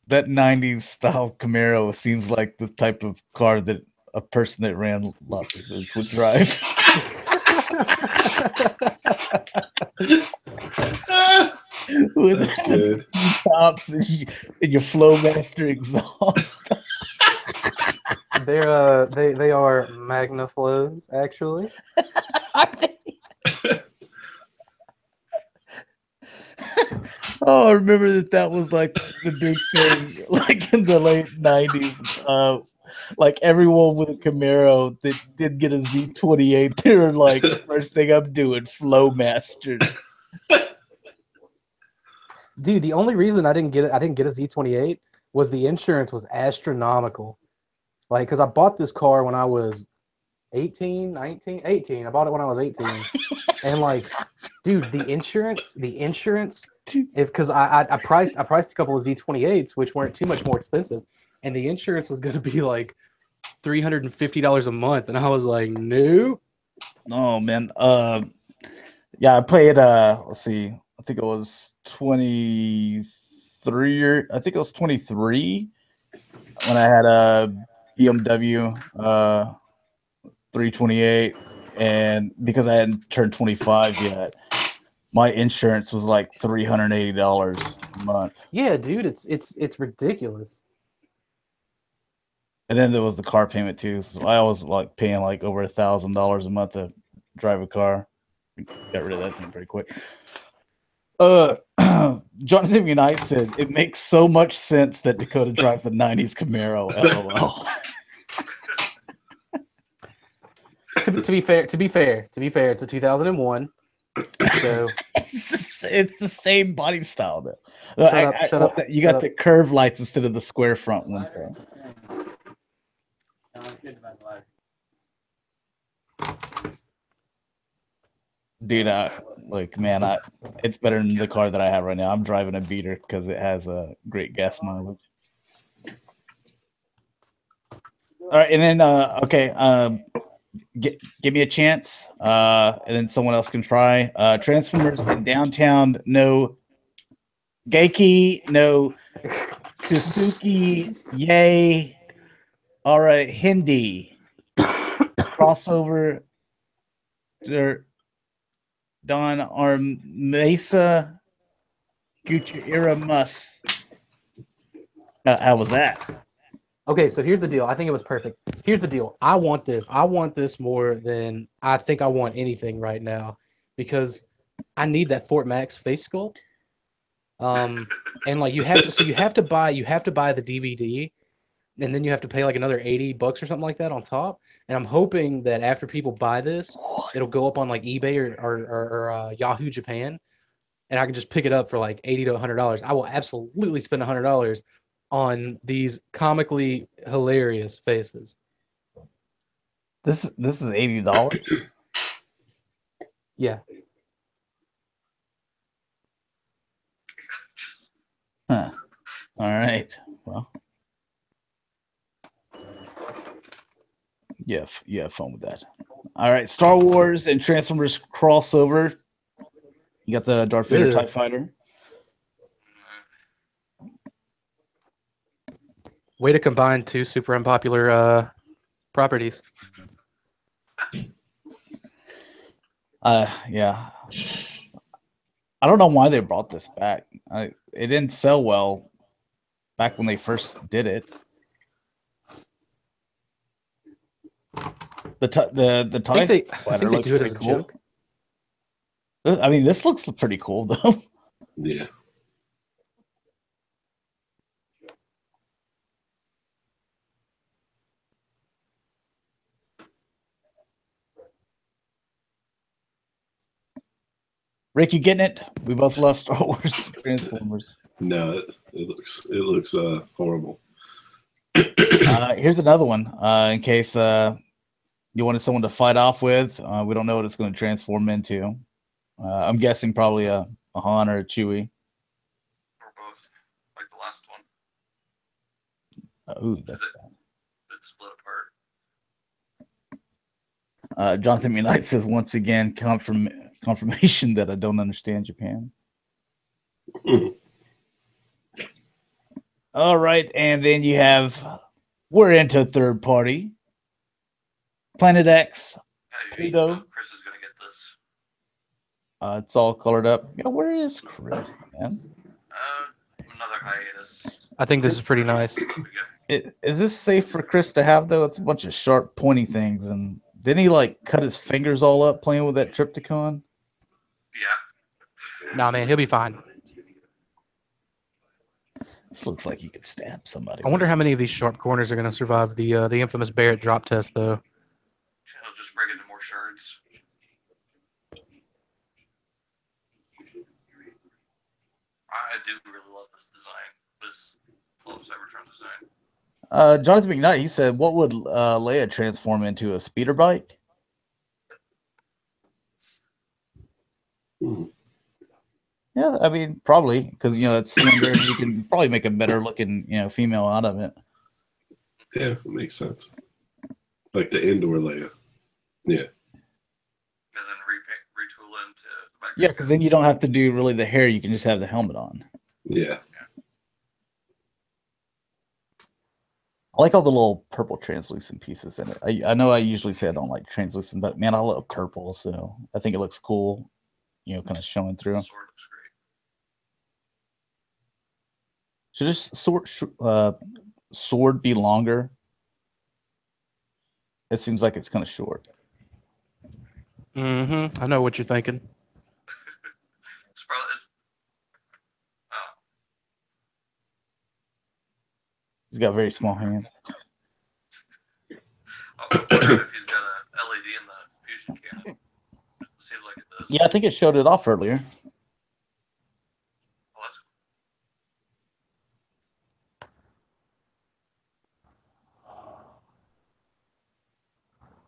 that 90s style Camaro seems like the type of car that a person that ran lots would drive. With That's good. tops and your Flowmaster exhaust. They are Magna Flows, actually. Oh, I remember that was like the big thing, like in the late 90s. Like everyone with a Camaro that did get a Z28, they were like, first thing I'm doing, Flowmasters. Dude, the only reason I didn't get a Z28 was the insurance was astronomical. Like, because I bought this car when I was 18. I bought it when I was 18. And like, dude, the insurance, because I priced a couple of Z28s, which weren't too much more expensive, and the insurance was going to be like $350 a month, and I was like, nope. Oh man, yeah, I played. Let's see, I think it was 23. I think it was 23 when I had a BMW 328, and because I hadn't turned 25 yet, my insurance was like $380 a month. Yeah, dude, it's ridiculous. And then there was the car payment too. So I was like paying like over $1,000 a month to drive a car. Got rid of that thing pretty quick. Jonathan Unite says it makes so much sense that Dakota drives a 90s Camaro. LOL. to be fair, it's a 2001. So it's the same body style though. Shut up. You got the curved lights instead of the square front ones. Though. Dude, it's better than the car that I have right now. I'm driving a beater because it has a great gas mileage. All right, and then give me a chance, and then someone else can try. Transformers in downtown, no Geiki no Kusuki Yay. All right, Hindi crossover. Don Armesa Gucci Era Mus. How was that? Okay, so here's the deal. I think it was perfect. Here's the deal. I want this. I want this more than I think I want anything right now because I need that Fort Max face sculpt. And like you have to buy the DVD, and then you have to pay like another $80 or something like that on top. And I'm hoping that after people buy this, it'll go up on like eBay or Yahoo Japan, and I can just pick it up for like $80 to $100. I will absolutely spend $100 on these comically hilarious faces. This is $80. Yeah. Huh. All right. Well, you have fun with that. All right. Star Wars and Transformers crossover. You got the Darth Vader TIE Fighter. Way to combine two super unpopular properties. Yeah. I don't know why they brought this back. It didn't sell well back when they first did it. The TIE Fighter looks pretty cool. Joke. I mean, this looks pretty cool though. Yeah. Rick, you getting it? We both love Star Wars Transformers. No, it looks horrible. Here's another one. In case you wanted someone to fight off with, we don't know what it's going to transform into. I'm guessing probably a Han or a Chewie. Or both, like the last one. Ooh, that's it split apart. Jonathan Knight says once again, confirmation that I don't understand Japan. All right, and then you have we're into third party. Planet X. Pluto. Chris is gonna get this. It's all colored up. Yeah, where is Chris, man? Another hiatus. I think this is pretty nice. Is this safe for Chris to have though? It's a bunch of sharp, pointy things, and didn't he like cut his fingers all up playing with that Trypticon? Yeah. Nah, man, he'll be fine. This looks like you could stab somebody. I wonder how many of these sharp corners are going to survive the infamous Barrett drop test, though. He'll just break into more shards. I do really love this design, this Flow Cybertron design. Jonathan McKnight, he said, what would Leia transform into, a speeder bike? Yeah, I mean, probably, because, you know, it's slender and you can probably make a better looking, you know, female out of it. Yeah, it makes sense. Like the indoor Leia. Yeah. And then retool into the yeah, because then you don't have to do really the hair. You can just have the helmet on. Yeah. I like all the little purple translucent pieces in it. I know I usually say I don't like translucent, but man, I love purple, so I think it looks cool, you know, kind of showing through. Sword looks great. Should this sword be longer? It seems like it's kind of short. Mm-hmm. I know what you're thinking. He's got very small hands. I wonder if he's got a LED in the fusion cannon. Seems like it does. Yeah, I think it showed it off earlier. Oh, that's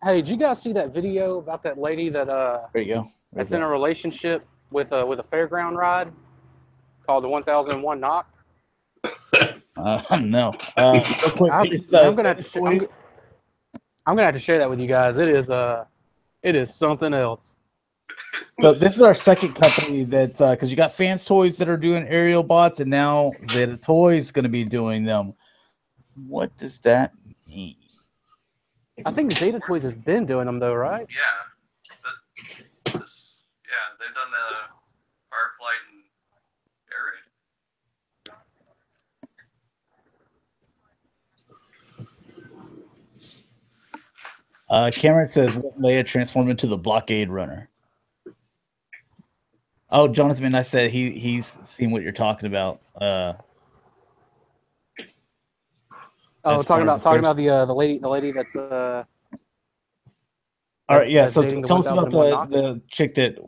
Hey, did you guys see that video about that lady that there you go. That's in a relationship with a fairground ride called the 1001 Knock? No. I'm gonna have to share that with you guys. It is something else. So this is our second company that because you got Fans Toys that are doing aerial bots, and now Zeta Toys going to be doing them. What does that mean? I think Zeta Toys has been doing them though, right? Yeah. Yeah, they've done the Fireflight and Air Raid. Cameron says, "What Leia transformed into the blockade runner?" Oh, Jonathan, I said he's seen what you're talking about. Talking about the lady that's all right, yeah. So dating the tell us about 1001 the chick that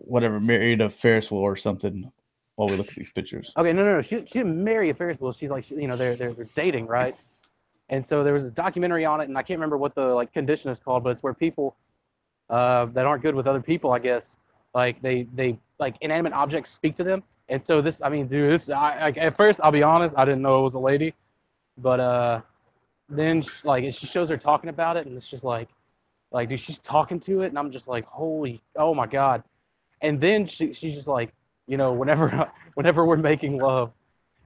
married a Ferris wheel or something. While we look at these pictures. Okay, no. She didn't marry a Ferris wheel. She's like, they're dating, right? And so there was this documentary on it, and I can't remember what the condition is called, but it's where people that aren't good with other people, I guess, like they like inanimate objects speak to them. And so this, I mean, dude, at first, I'll be honest, I didn't know it was a lady, but then she shows her talking about it, and it's just like dude, she's talking to it, and I'm just like, oh my god. And then she's just like, whenever we're making love,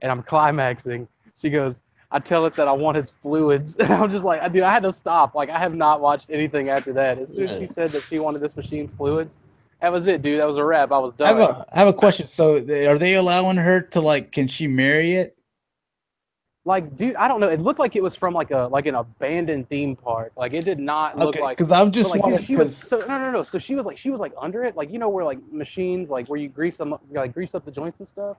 and I'm climaxing, she goes, I tell it that I want its fluids. And I'm just like, dude, I had to stop. Like, I have not watched anything after that. As soon as she said that she wanted this machine's fluids, that was it, dude. That was a wrap. I was done. I have a question. So, are they allowing her to can she marry it? Like, dude, I don't know. It looked like it was from an abandoned theme park. Like, it did not look like. Because I'm just wondering. No. So she was under it, where machines where you grease them, grease up the joints and stuff,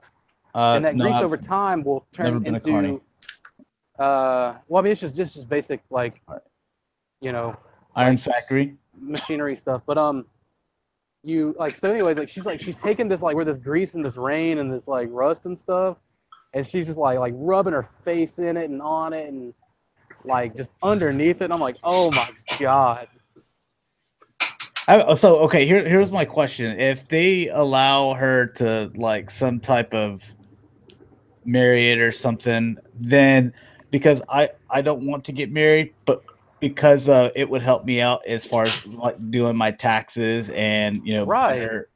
and that grease over time will turn into. Well, I mean, it's just basic Iron Factory machinery stuff. But so anyways, she's taking this where this grease and this rain and this rust and stuff, and she's just like rubbing her face in it and on it and just underneath it. And I'm like, oh my god. Okay, here's my question: if they allow her to some type of marry it or something, then because I don't want to get married, but because it would help me out as far as doing my taxes and right. better,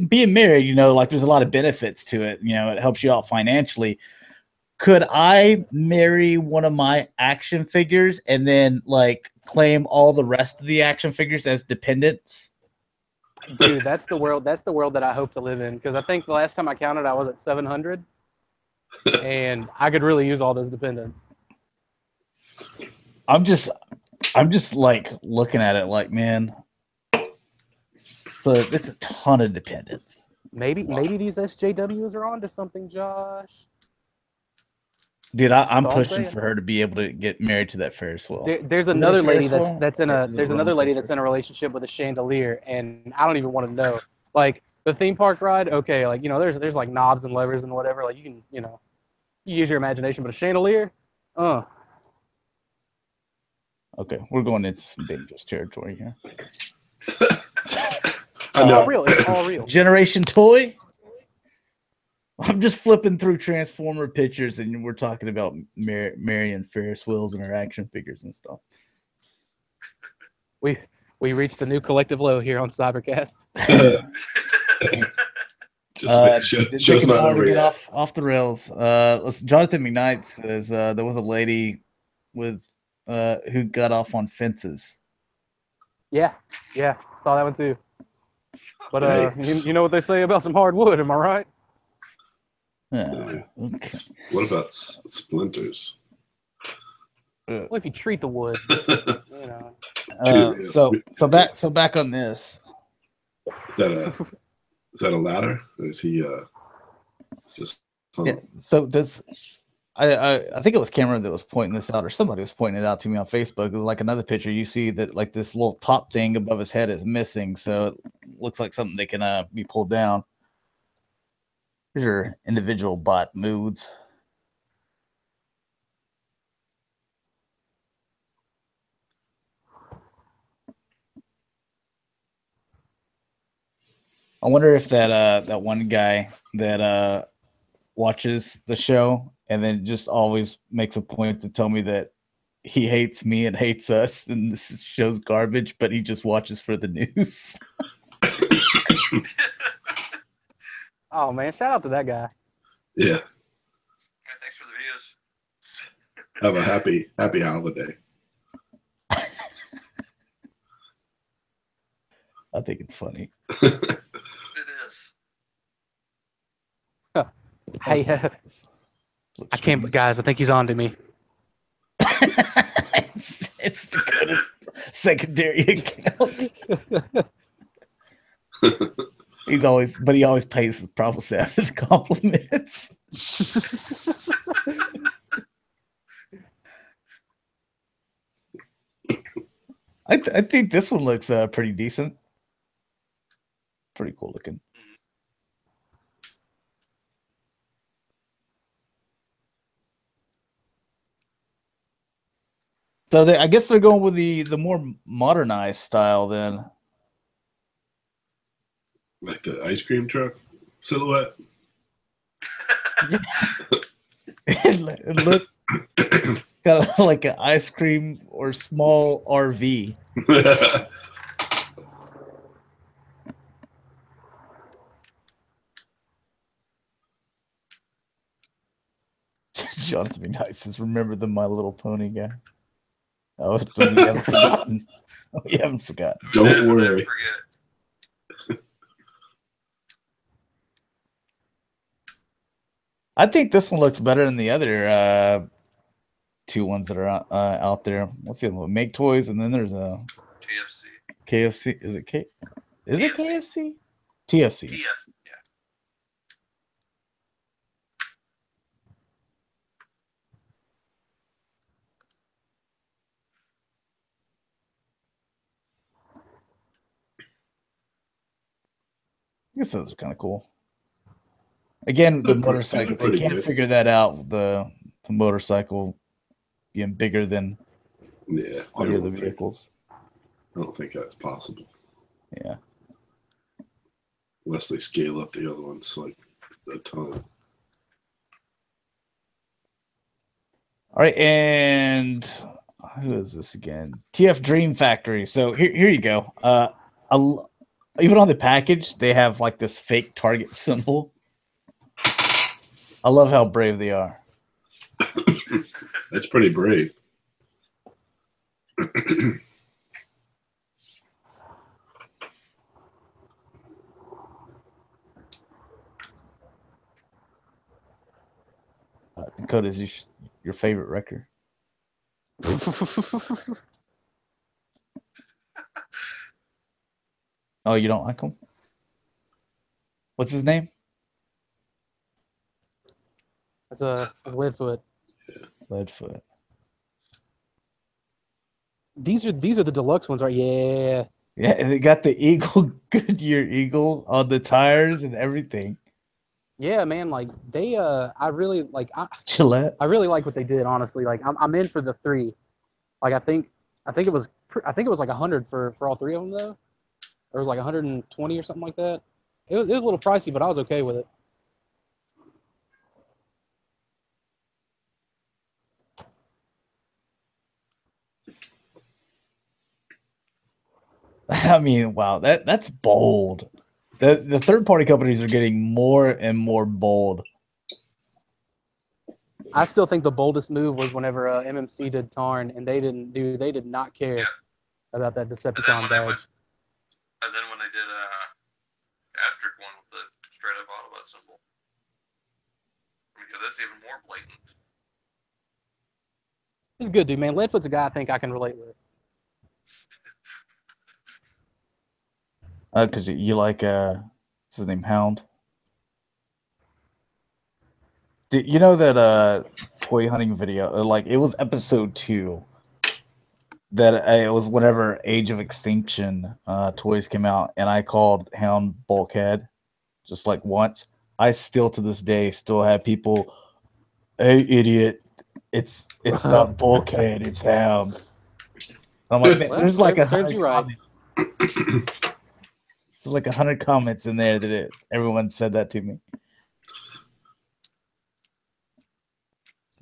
being married, there's a lot of benefits to it. It helps you out financially. Could I marry one of my action figures and then claim all the rest of the action figures as dependents? Dude, that's the world that I hope to live in, because I think the last time I counted, I was at 700, and I could really use all those dependents. I'm just looking at it man, but it's a ton of dependents. Maybe these SJWs are onto something, Josh. Dude, I'm pushing for her to be able to get married to that Ferris wheel. There's another lady that's in a relationship with a chandelier, and I don't even want to know. The theme park ride, okay, there's knobs and levers and whatever. You can you use your imagination, but a chandelier, Okay, we're going into some dangerous territory here. I know. It's all real. Generation Toy. I'm just flipping through Transformer pictures, and we're talking about marrying Ferris wheels and her action figures and stuff. We reached a new collective low here on Cybercast. Just not to get off the rails. Jonathan McKnight says there was a lady with who got off on fences. Yeah, saw that one too. But you know what they say about some hardwood, am I right? Okay. What about splinters? Well, if you treat the wood, So back on this. Is that a ladder? Or is he just? Yeah. So I think it was Cameron that was pointing this out, or somebody was pointing it out to me on Facebook. It was another picture. You see that this little top thing above his head is missing, so it looks like something that can be pulled down. Here's your individual bot moods. I wonder if that one guy that watches the show and then just always makes a point to tell me that he hates me and hates us, and this show's garbage, but he just watches for the news. Oh man, shout out to that guy. Yeah. Yeah, thanks for the views. Have a happy holiday. I think it's funny. It is. Hey, I can't, guys. I think he's on to me. It's Dakota's secondary account. He always pays his PrimalSabbath compliments. I think this one looks pretty decent. Pretty cool looking. So I guess they're going with the more modernized style then. Like the ice cream truck silhouette. It look kind of like an ice cream or small RV. Jonathan be nice says, remember the My Little Pony guy. Oh, we haven't forgotten. We haven't forgotten. Don't worry. I think this one looks better than the other two ones that are out there. What's the other one? Make Toys, and then there's a TFC. KFC. Is it K? Is TFC. it KFC? TFC. TF. Yeah. I guess those are kind of cool. Again, the motorcycle, they can't figure that out. The motorcycle being bigger than all the other vehicles. I don't think that's possible. Yeah. Unless they scale up the other ones like a ton. All right, and who is this again? TF Dream Factory. So here you go. Even on the package, they have like this fake Target symbol. I love how brave they are. That's pretty brave. Dakota, is your favorite record? Oh, you don't like him? What's his name? That's a Leadfoot. Yeah. Leadfoot. These are the deluxe ones, right? Yeah. Yeah, and they got the Goodyear Eagle on the tires and everything. Yeah, man. Like they, I really like. Gillette. I really like what they did. Honestly, like I'm in for the three. Like I think it was like 100 for all three of them though. Or it was like 120 or something like that. It was a little pricey, but I was okay with it. I mean, wow, that's bold. The third party companies are getting more and more bold. I still think the boldest move was whenever MMC did Tarn, and they did not care about that Decepticon badge. And then when they did Asterisk one with the straight up Autobot symbol, because that's even more blatant. He's good, dude, man. Leadfoot's a guy I think I can relate with. Because you like what's his name, Hound? Did you know that toy hunting video? Like it was episode 2. That it was whenever Age of Extinction toys came out, and I called Hound Bulkhead, just like once. I still to this day still have people, hey idiot, it's not Bulkhead, it's Hound. I'm like, man, there's like 100 comments. There's like 100 comments in there that everyone said that to me.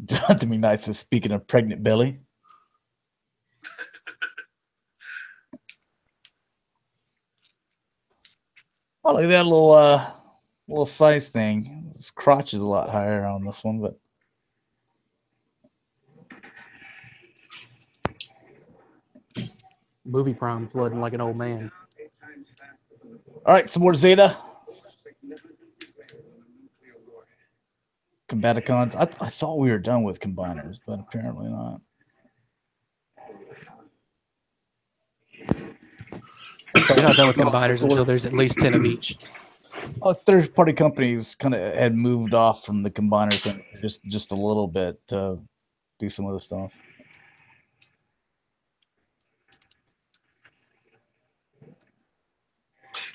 Jonathan McKnight says, speaking of pregnant belly. Oh, look at that little size thing. This crotch is a lot higher on this one, but Movie prime flooding like an old man. all right, some more Zeta. Combaticons. I thought we were done with combiners, but apparently not. You're not done with combiners until there's at least 10 of each. Third-party companies kind of had moved off from the combiner thing just a little bit to do some of the stuff.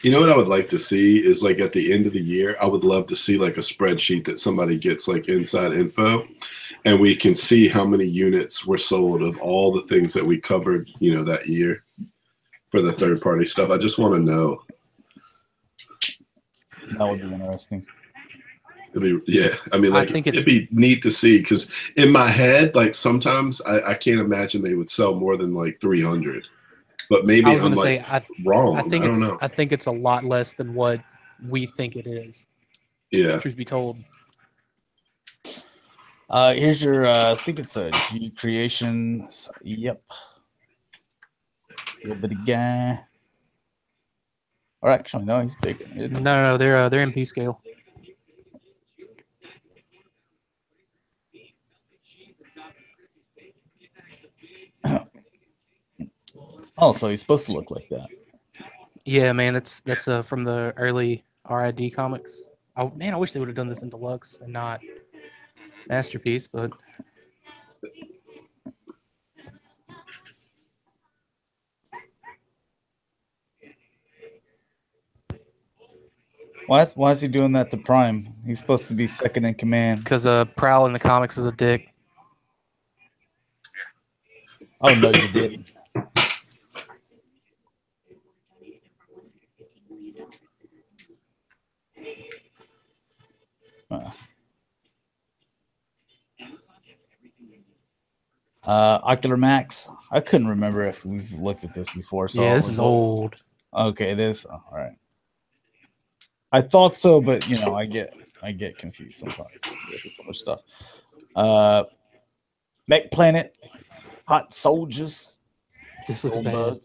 You know what I would like to see is like at the end of the year, I would love to see like a spreadsheet that somebody gets like inside info, and we can see how many units were sold of all the things that we covered, that year for the third party stuff. I just want to know. That would be interesting. I mean, like it'd be neat to see because in my head, like sometimes I can't imagine they would sell more than like 300. But maybe I'm like wrong. I don't know. I think it's a lot less than what we think it is. Yeah. Truth be told. Here's your. I think it's a G creation. Yep. Little bitty guy. Or actually, no, he's bigger. No, they're MP scale. Oh, so he's supposed to look like that. Yeah, man, that's from the early RID comics. Oh man, I wish they would have done this in deluxe and not masterpiece, but Why is he doing that to Prime? He's supposed to be second in command. Because Prowl in the comics is a dick. Oh no, you didn't. Ocular Max. I couldn't remember if we've looked at this before. So yeah, this is old. Okay, it is. Oh, all right. I thought so, but I get confused sometimes with this other stuff. Mech Planet, Hot Soldiers. This looks bad.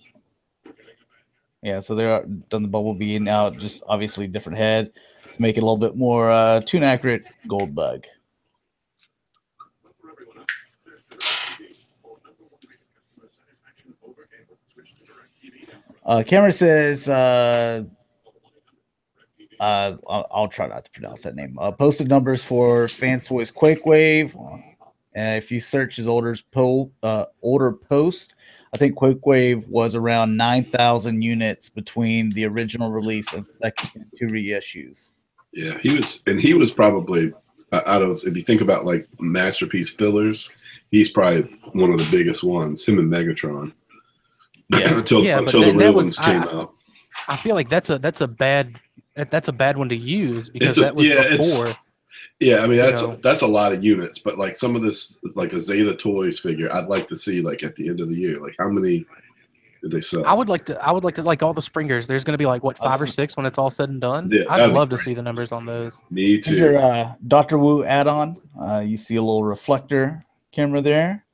Yeah, so they're done the Bumblebee now, just obviously different head to make it a little bit more tune accurate. Gold Bug. Camera says, I'll try not to pronounce that name. Posted numbers for Fans Toys Quake Wave. If you search his order post, I think Quake Wave was around 9,000 units between the original release and second and 2 reissues. Yeah, he was probably out of, if you think about like masterpiece fillers, he's probably one of the biggest ones. Him and Megatron. Yeah, until the real ones came out. I feel like that's a bad one to use because that was before. Yeah, I mean that's a lot of units, but like some of this, like a Zeta Toys figure, I'd like to see like at the end of the year, like how many did they sell? I would like to like all the Springers. There's going to be like what 5 or 6 when it's all said and done. Yeah, I'd love to see the numbers on those. Me too. Here's your Dr. Wu add-on. You see a little reflector camera there.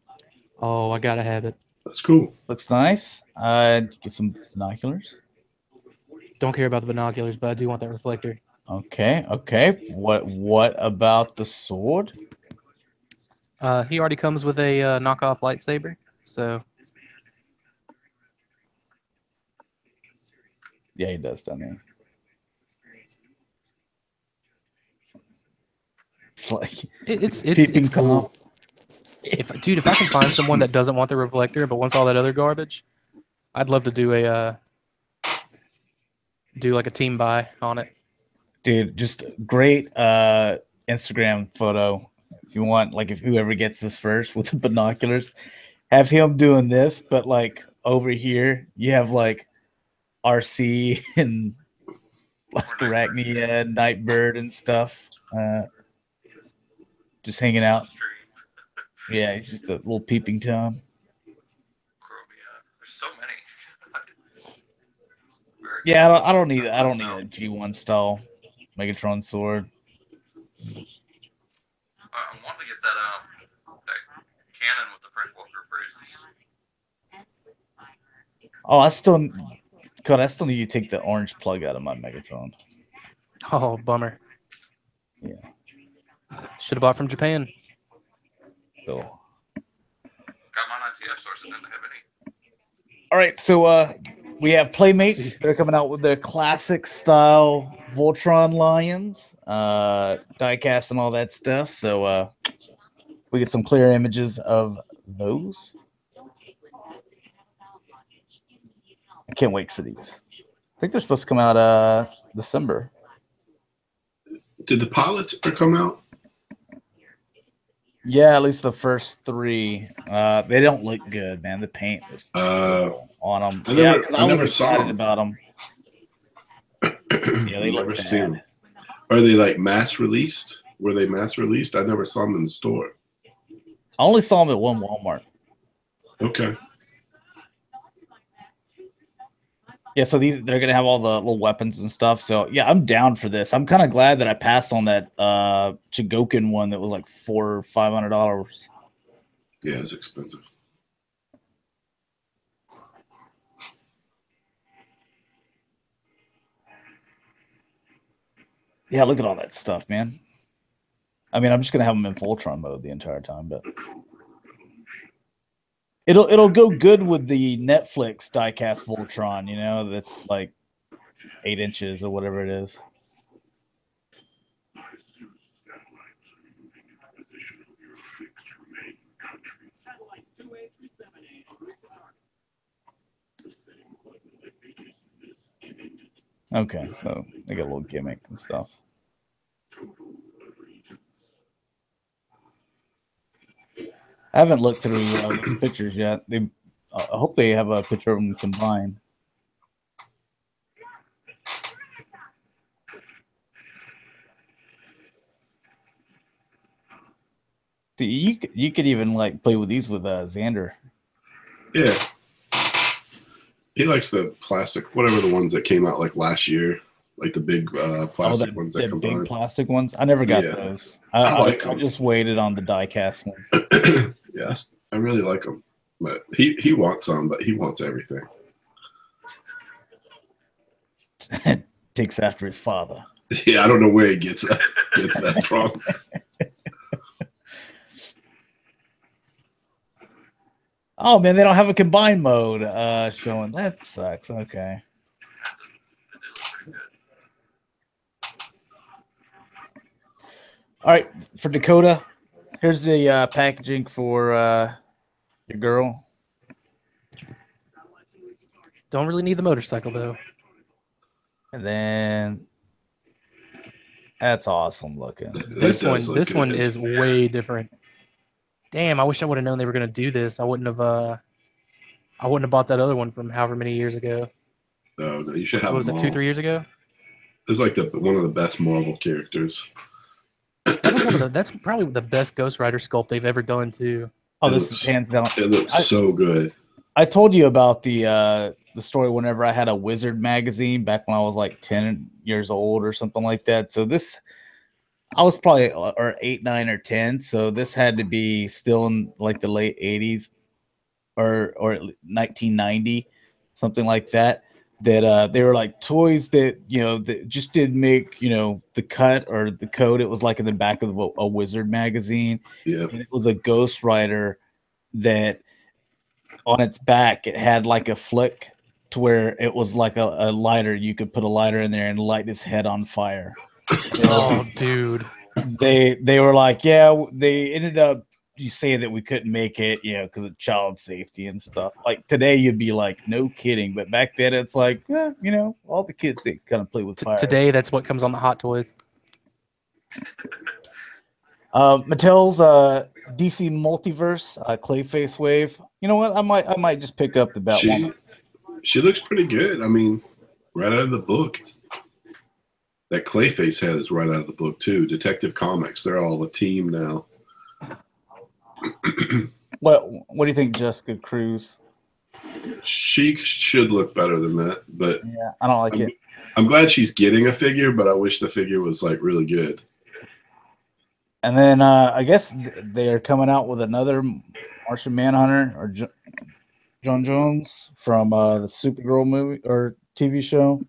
Oh, I gotta have it. That's cool. Looks nice. Get some binoculars. Don't care about the binoculars, but I do want that reflector. Okay. What about the sword? He already comes with a knockoff lightsaber, so. Yeah, he does, doesn't he? It's like it's cool. If I can find someone that doesn't want the reflector but wants all that other garbage, I'd love to do like a team buy on it. Dude, just great Instagram photo. If you want, like, if whoever gets this first with the binoculars, have him doing this, but like over here, you have like RC and like Arachnia, Nightbird and stuff, just hanging out. Yeah, he's just a little peeping Tom. There's so many. Very Yeah, I don't need a G1 style Megatron sword. I'm wanting to get that cannon with the Frank Walker phrases. Oh, I still need you to take the orange plug out of my Megatron. Oh, bummer. Yeah. Should have bought from Japan. So. Got mine on TF source and didn't have any. All right, so we have Playmates. They're coming out with their classic style Voltron Lions, diecast and all that stuff. So we get some clear images of those. I can't wait for these. I think they're supposed to come out December. Did the pilots ever come out? Yeah, at least the first 3. They don't look good, man. The paint is on them. I never saw them. About them. Yeah, they look bad. Are they like mass released? Were they mass released? I never saw them in the store. I only saw them at one Walmart. Okay. Yeah, so they're gonna have all the little weapons and stuff. So yeah, I'm down for this. I'm kind of glad that I passed on that Chigokin one that was like $400 or $500. Yeah, it's expensive. Yeah, look at all that stuff, man. I mean, I'm just gonna have them in Voltron mode the entire time, but it'll go good with the Netflix diecast Voltron. You know, that's like 8 inches or whatever it is. Okay, so they got a little gimmick and stuff. I haven't looked through these pictures yet. I hope they have a picture of them combined. See, you could even like play with these with Xander. Yeah. He likes the plastic, whatever the ones that came out like last year, like the big plastic ones that come big plastic ones. I never got those. I just waited on the die-cast ones. Yes, I really like them, but he wants some, but he wants everything. Takes after his father. Yeah, I don't know where he gets that from. Oh man, they don't have a combined mode showing. That sucks. Okay. All right, for Dakota, here's the packaging for your girl. Don't really need the motorcycle though. And then that's awesome looking. This one is way different. Damn, I wish I would have known they were going to do this. I wouldn't have bought that other one from however many years ago. Oh, no, you should have. What was it, 2-3 years ago? It's like one of the best Marvel characters. That's probably the best Ghost Rider sculpt they've ever done too. Oh, this is hands down. It looks so good. I told you about the story whenever I had a Wizard magazine back when I was like 10 years old or something like that. So this, I was probably 8, 9, or 10. So this had to be still in like the late 80s or 1990, something like that. That they were like toys that that just didn't make the cut or the code. It was like in the back of a Wizard magazine. Yeah, and it was a Ghost Rider that on its back it had like a flick to where it was like a lighter. You could put a lighter in there and light his head on fire. Oh, dude. They were like, yeah, they ended up saying that we couldn't make it, because of child safety and stuff. Like today, you'd be like, no kidding. But back then, it's like, all the kids, they kind of play with fire. Today, that's what comes on the Hot Toys. Mattel's DC Multiverse Clayface Wave. You know what? I might just pick up the Batwoman. She looks pretty good. I mean, right out of the book. That Clayface head is right out of the book too. Detective Comics, they're all a team now. What do you think, Jessica Cruz? She should look better than that, but Yeah, I don't like it. I'm glad she's getting a figure, but I wish the figure was like really good. And then I guess they're coming out with another Martian Manhunter or John Jones from the Supergirl movie or TV show.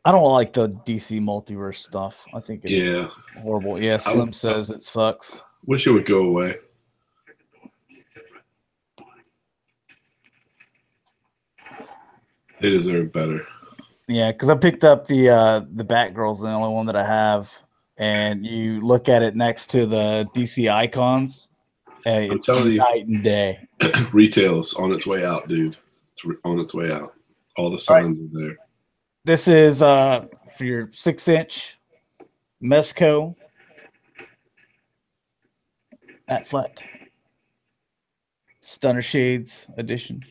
I don't like the DC multiverse stuff. I think it's horrible. Yeah, Slim says it sucks. Wish it would go away. They deserve better. Yeah, because I picked up the Batgirl's the only one that I have, and you look at it next to the DC icons, and it's night and day. Retail's on its way out, dude. It's on its way out. All the signs are there. This is for your 6-inch Mesco at flat Stunner Shades edition.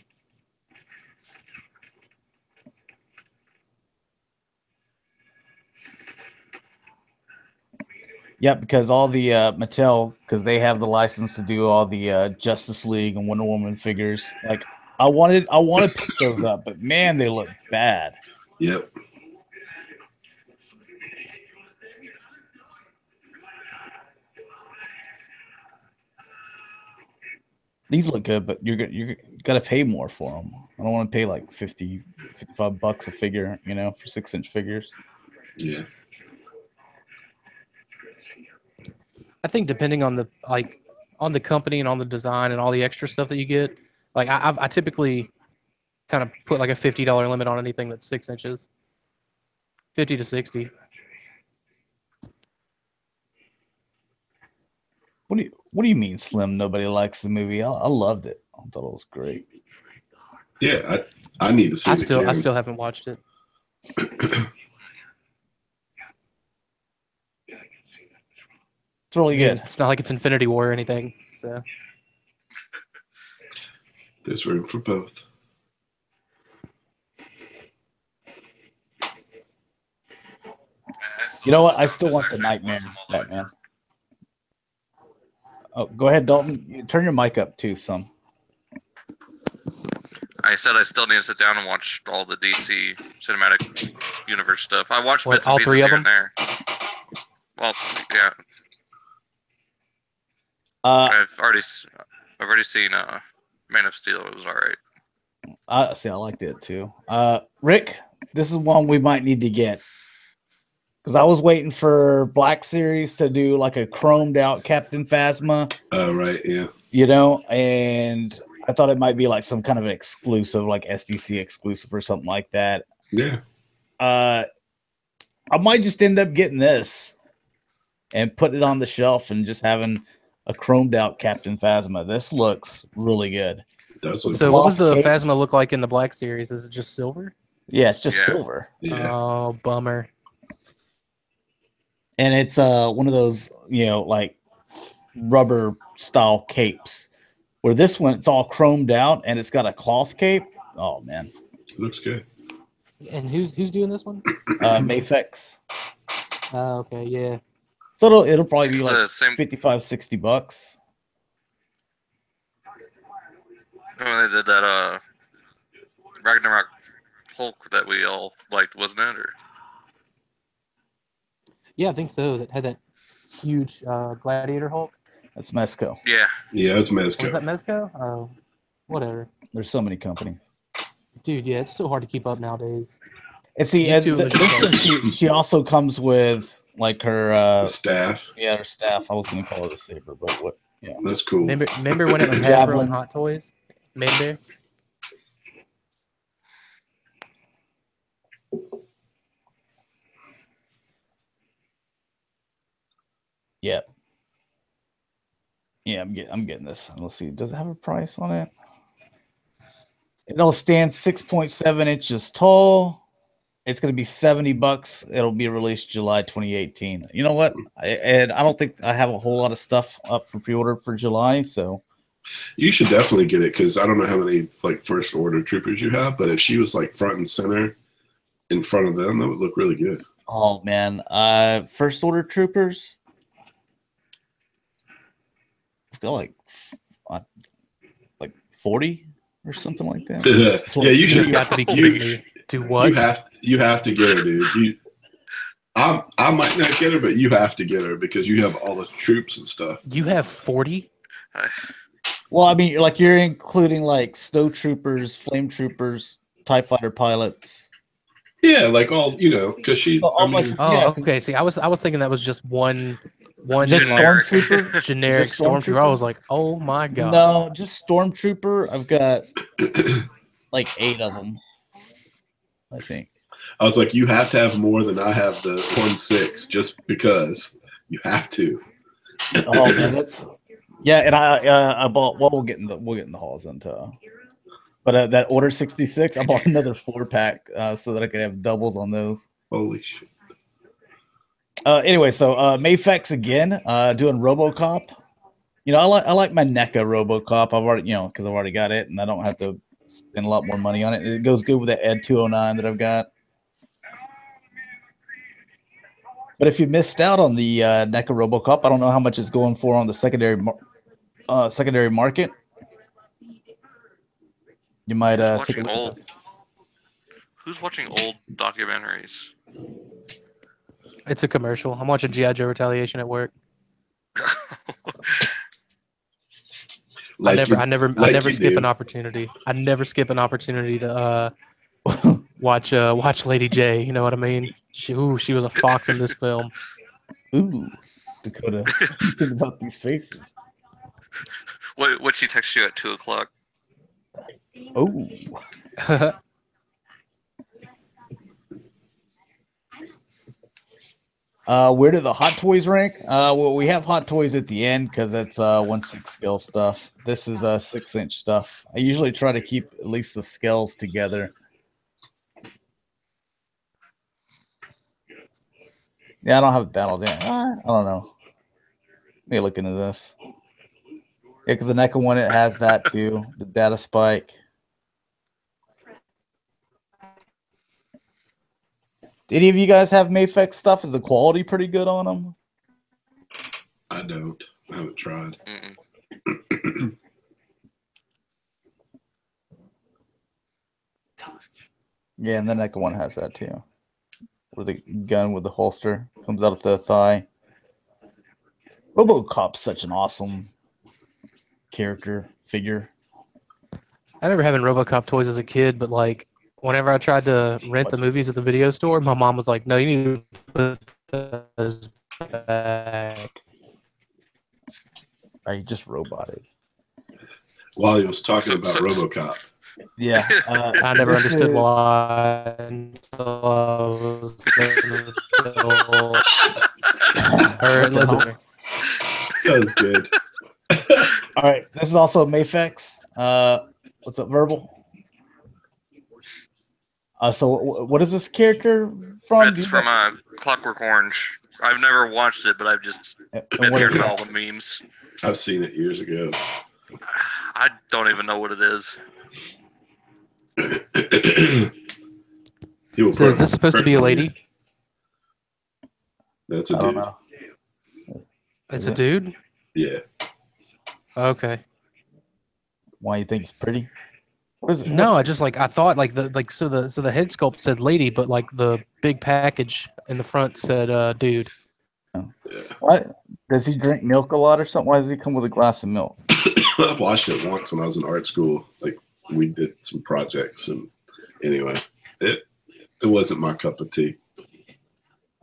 Yep, because all the Mattel, because they have the license to do all the Justice League and Wonder Woman figures. Like, I want to pick those up, but man, they look bad. Yep. These look good, but you gotta pay more for them. I don't want to pay like $55 a figure, you know, for 6-inch figures. Yeah. I think depending on the company and on the design and all the extra stuff that you get, like I typically kind of put like a $50 limit on anything that's 6 inches, 50 to 60. What do you mean, Slim? Nobody likes the movie. I loved it. I thought it was great. Yeah, I need to see it again. I still haven't watched it. It's really good. It's not like it's Infinity War or anything. So there's room for both. You know what? I still want the Nightmare Batman. Oh, go ahead, Dalton. Turn your mic up too, some. I said I still need to sit down and watch all the DC cinematic universe stuff. I watched bits and all pieces three of here and them? there. Well, yeah. I've already seen Man of Steel. It was all right. See, I liked it too. Rick, this is one we might need to get because I was waiting for Black Series to do like a chromed out Captain Phasma. Oh, right, yeah. You know, and I thought it might be like some kind of an exclusive, like SDC exclusive or something like that. Yeah. I might just end up getting this and putting it on the shelf and just having a chromed out Captain Phasma. This looks really good. So what does the Phasma look like in the Black Series? Is it just silver? Yeah, it's just silver. Yeah. Oh, bummer. And it's one of those, you know, like rubber style capes. Where this one, it's all chromed out and it's got a cloth cape. Oh man, looks good. And who's doing this one? Mafex. Oh, okay, yeah. So it'll probably be like $55-$60. When they did that Ragnarok Hulk that we all liked, wasn't it? Or yeah, I think so. That had that huge Gladiator Hulk. That's Mezco. Yeah. Yeah, it's Mezco. Was that Mezco? Oh, whatever. There's so many companies. Dude, yeah, it's so hard to keep up nowadays. And see, she also comes with like her staff. Yeah, her staff. I was gonna call it a saber, but what? Yeah, that's cool. Remember when it was Hasbro and Hot Toys made there? Yeah. Yeah, I'm getting this. Let's see. Does it have a price on it? It'll stand 6.7 inches tall. It's going to be $70. It'll be released July 2018. You know what? And I don't think I have a whole lot of stuff up for pre-order for July, so you should definitely get it because I don't know how many like first order troopers you have, but if she was like front and center in front of them, that would look really good. Oh man, first order troopers. I've got like like 40 or something like that. Yeah, you should. You've got to be kidding me. Do what? You have to get her, dude. I might not get her, but you have to get her because you have all the troops and stuff. You have 40? Well, I mean, like you're including like snow troopers, flame troopers, TIE fighter pilots. Yeah, like all because she. So I mean, Okay. See, I was thinking that was just one just generic. stormtrooper. generic Just stormtrooper. I was like, oh my god. No, just stormtrooper. I've got like 8 of them, I think. I was like, you have to have more than I have the 1/6 just because you have to. Oh man, yeah, and I bought. Well, we'll get in the halls into. But that Order 66, I bought another 4-pack so that I could have doubles on those. Holy shit! Anyway, so Mayfex again, doing RoboCop. I like my NECA RoboCop. I've already, because I've already got it, and I don't have to spend a lot more money on it. It goes good with the Ed 209 that I've got. But if you missed out on the NECA RoboCop, I don't know how much it's going for on the secondary market. You might take a look at this. Who's watching old documentaries? It's a commercial. I'm watching G.I. Joe Retaliation at work. I never skip an opportunity. I never skip an opportunity to watch Lady J. You know what I mean? She was a fox in this film. Ooh, Dakota, think about these faces. What she text you at 2:00? Oh. Where do the Hot Toys rank? Well, we have Hot Toys at the end because that's 1/6 scale stuff. This is 6-inch stuff. I usually try to keep at least the scales together. Yeah, I don't have that all day. I don't know. Let me look into this. Yeah, because the NECA one, it has that too. The data spike. Any of you guys have Mayfex stuff? Is the quality pretty good on them? I don't. I haven't tried. Yeah, and the NECA one has that too. Where the gun with the holster comes out of the thigh. RoboCop's such an awesome figure. I remember having RoboCop toys as a kid, but like whenever I tried to rent the movies at the video store, my mom was like, "No, you need to put those back." I just roboted. While he was talking about RoboCop. Yeah, I never understood why until I was That was good. All right, this is also Mayfex. What's up, Verbal? So what is this character from? It's from Clockwork Orange. I've never watched it, but I've just been hearing all the memes. I've seen it years ago. I don't even know what it is. So is this supposed to be a lady? That's a dude. I don't know. It's a dude? Yeah. Okay. Why you think it's pretty? What is it? No, I thought the head sculpt said lady, but like the big package in the front said dude. Oh. What? Does he drink milk a lot or something? Why does he come with a glass of milk? I watched it once when I was in art school. Like we did some projects, and anyway, it wasn't my cup of tea.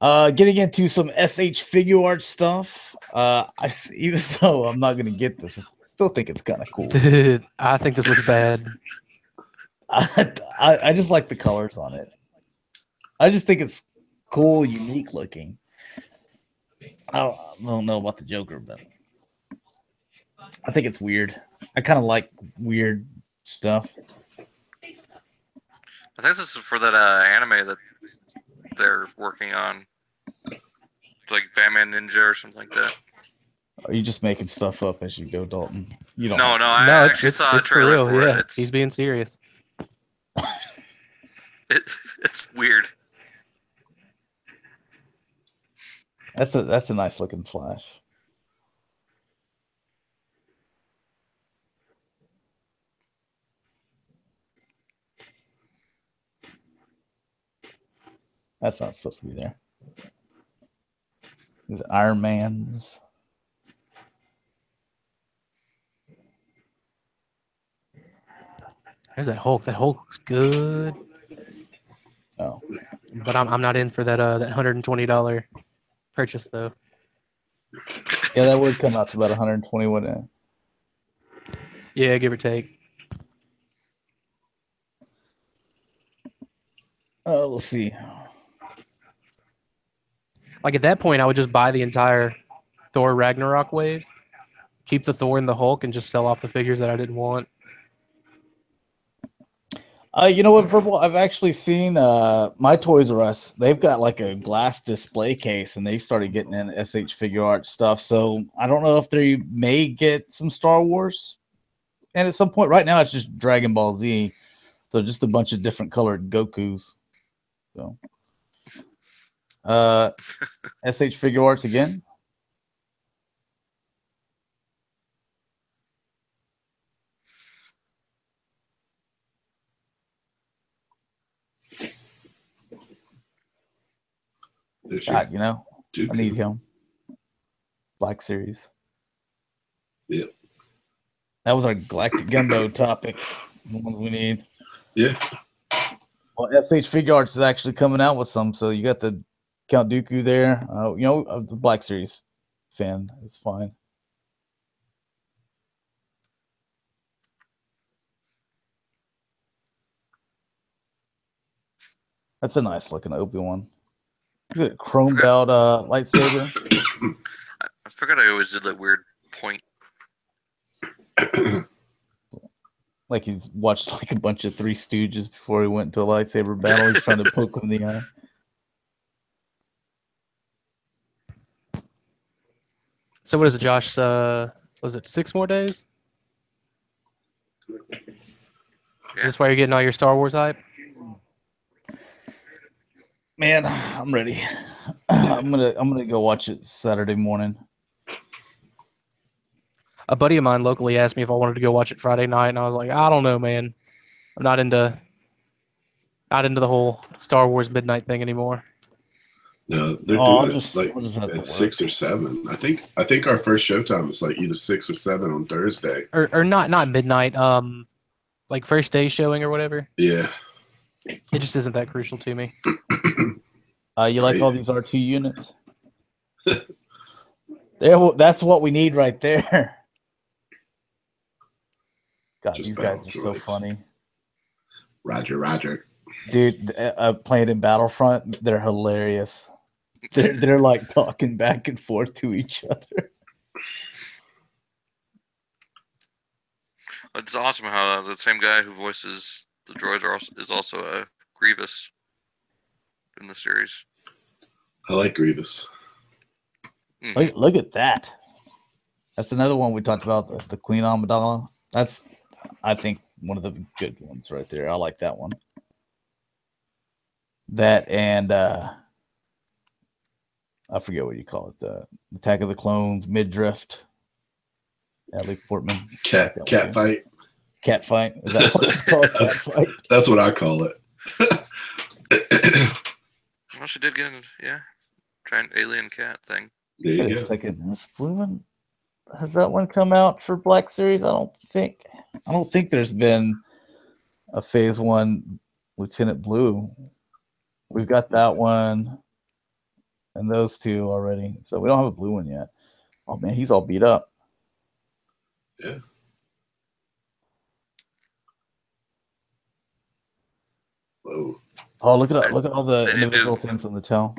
Getting into some SH figure art stuff. Even though I'm not gonna get this, I still think it's kind of cool. Dude, I think this looks bad. I just like the colors on it. I just think it's cool, unique looking. I don't know about the Joker, but I think it's weird. I kind of like weird stuff. I think this is for that anime that they're working on. It's like Batman Ninja or something like that. Are you just making stuff up as you go, Dalton? You don't. No, I actually saw a trailer for it. Yeah, he's being serious. It's weird. That's a nice looking Flash. That's not supposed to be there. These Iron Mans. There's that Hulk. That Hulk looks good. Oh, But I'm not in for that that $120 purchase though. yeah, that would come out to about 120, wouldn't it? Yeah, give or take. Oh, let's see. Like at that point, I would just buy the entire Thor Ragnarok wave, keep the Thor and the Hulk, and just sell off the figures that I didn't want. You know what, Verbal? I've actually seen my Toys R Us. They've got like a glass display case, and they started getting in SH Figure Art stuff. So I don't know if they may get some Star Wars. And at some point, right now, it's just Dragon Ball Z. So just a bunch of different colored Gokus. So, SH Figure Arts again. God, you know, I need him. Black Series. Yep. That was our Galactic Gumbo topic. The ones we need. Yeah. Well, SH Figure Arts is actually coming out with some. So you got the Count Dooku there. You know, the Black Series fan is fine. That's a nice looking Obi-Wan. Look at chromed out lightsaber. I forgot I always did that weird point. Like he's watched like a bunch of Three Stooges before he went into a lightsaber battle. He's trying to poke him in the eye. So what is it, Josh? Was it 6 more days? Yeah. Is this why you're getting all your Star Wars hype? Man, I'm ready. I'm gonna go watch it Saturday morning. A buddy of mine locally asked me if I wanted to go watch it Friday night, and I was like, I don't know, man. I'm not into the whole Star Wars midnight thing anymore. No, they're doing it like at 6 or 7. I think our first showtime is like either 6 or 7 on Thursday. Or not midnight. Like first day showing or whatever. Yeah. It just isn't that crucial to me. You like all these R2 units? That's what we need right there. God, these guys are so funny. Roger, Roger. Dude, playing in Battlefront, they're hilarious. They're like talking back and forth to each other. It's awesome how the same guy who voices the droids is also a Grievous in the series. I like Grievous. Look at that. That's another one we talked about, the Queen Amidala. That's, I think, one of the good ones right there. I like that one. That and I forget what you call it. The Attack of the Clones, Midriff. Natalie Portman. Cat fight. Cat fight. Is that what it's called? Cat fight. That's what I call it. Well, she did get giant alien cat thing. There you Wait go. a second. This blue one, has that one come out for Black Series? I don't think there's been a Phase 1 Lieutenant Blue. We've got that one and those two already. So we don't have a blue one yet. Oh man, he's all beat up. Yeah. Whoa. Oh, look at all the individual things on the tail.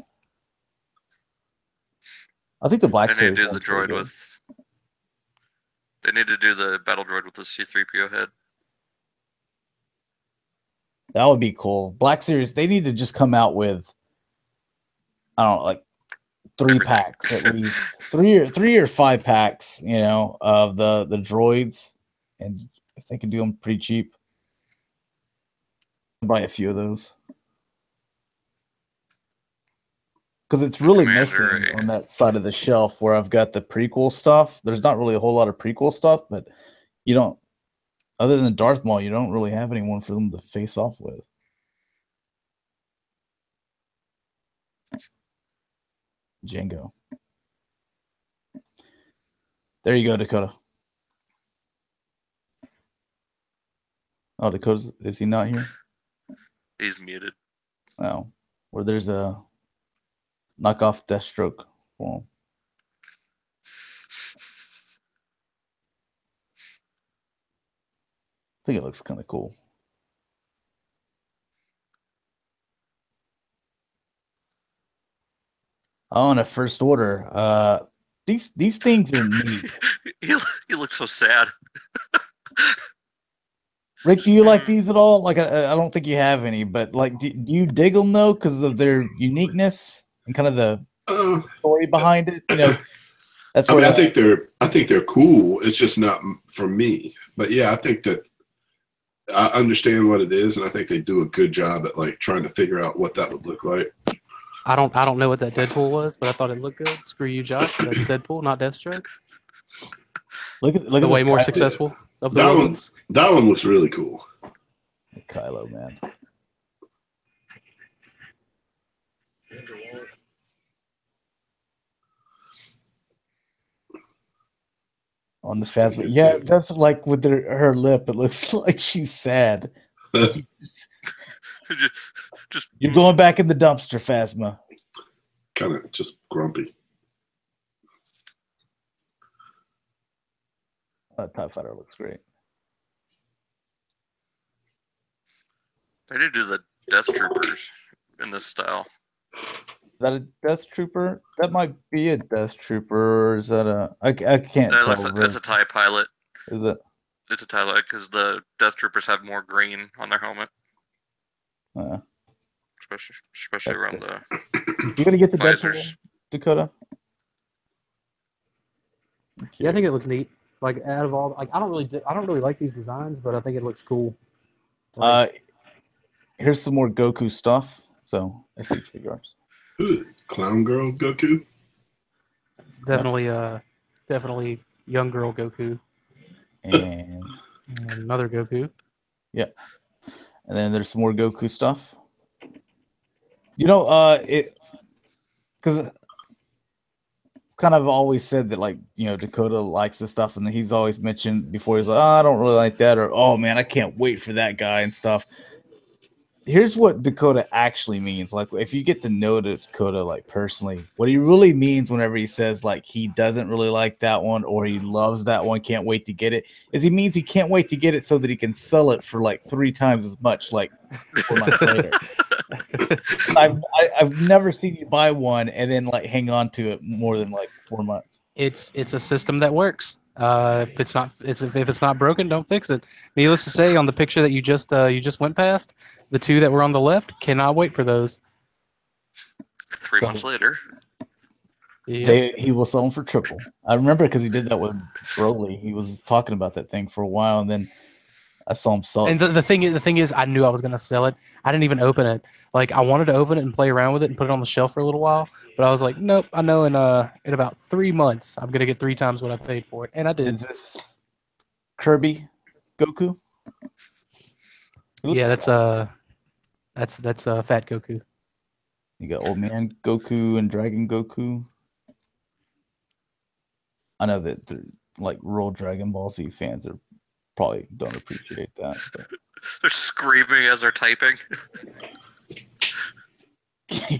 I think the Black Series. They need to do the droid with. They need to do the battle droid with the C-3PO head. That would be cool. Black Series. They need to just come out with, I don't know, like 3 packs at least, 3 or 5 packs, you know, of the droids, and if they can do them pretty cheap, I'll buy a few of those. Because it's really missing on that side of the shelf where I've got the prequel stuff. There's not really a whole lot of prequel stuff, but you don't, other than Darth Maul, you don't really have anyone for them to face off with. Django. There you go, Dakota. Oh, Dakota's, is he not here? He's muted. Oh, or there's a knockoff Deathstroke for him. I think it looks kind of cool. Oh, and a first order. These things are neat. he looks so sad. Rick, do you like these at all? Like, I don't think you have any, but like, do you dig them though because of their uniqueness and kind of the story behind it? You know, that's I what mean, I think they're cool. It's just not for me. But yeah, I think that I understand what it is, and I think they do a good job at like trying to figure out what that would look like. I don't know what that Deadpool was, but I thought it looked good. Screw you, Josh. That's Deadpool, not Deathstroke. look at The way this more guy. successful of the That Wilsons. That one looks really cool. Kylo, man. On the Phasma. Yeah, it does look like with her lip, it looks like she's sad. just You're going back in the dumpster, Phasma. Kind of just grumpy. TIE Fighter looks great. They did do the Death Troopers in this style. Is that a Death Trooper? That might be a Death Trooper. Or is that a? I can't tell. That's a TIE pilot. Is it? It's a TIE pilot because the Death Troopers have more green on their helmet, especially around the. You gonna get the visors. Deadpool, Dakota? Yeah, I think it looks neat. Like out of all, like I don't really like these designs, but I think it looks cool. Here's some more Goku stuff. So SH figures. Ooh, Clown Girl Goku. It's definitely young girl Goku And another Goku. Yeah, and then there's some more Goku stuff. You know, because kind of always said that, like, you know, Dakota likes this stuff, and he's always mentioned before, he's like, oh, I don't really like that, or oh man, I can't wait for that guy and stuff. Here's what Dakota actually means. Like, if you get to know Dakota, like, personally, what he really means whenever he says, like, he doesn't really like that one or he loves that one, can't wait to get it, is he means he can't wait to get it so that he can sell it for, like, 3 times as much, like, 4 months later. I've never seen you buy one and then, like, hang on to it more than, like, 4 months. It's a system that works. If it's not broken, don't fix it. Needless to say, on the picture that you just went past, the 2 that were on the left, cannot wait for those. 3 months later, he will sell them for triple. I remember because he did that with Broly. He was talking about that thing for a while, and then I saw him sell it. And the thing is, I knew I was gonna sell it. I didn't even open it. Like, I wanted to open it and play around with it and put it on the shelf for a little while, but I was like, nope. I know in about 3 months I'm gonna get 3 times what I paid for it, and I did. Is this Kirby Goku? Yeah, that's Fat Goku. You got Old Man Goku and Dragon Goku. I know that the, like, real Dragon Ball Z fans are probably don't appreciate that. But. They're screaming as they're typing.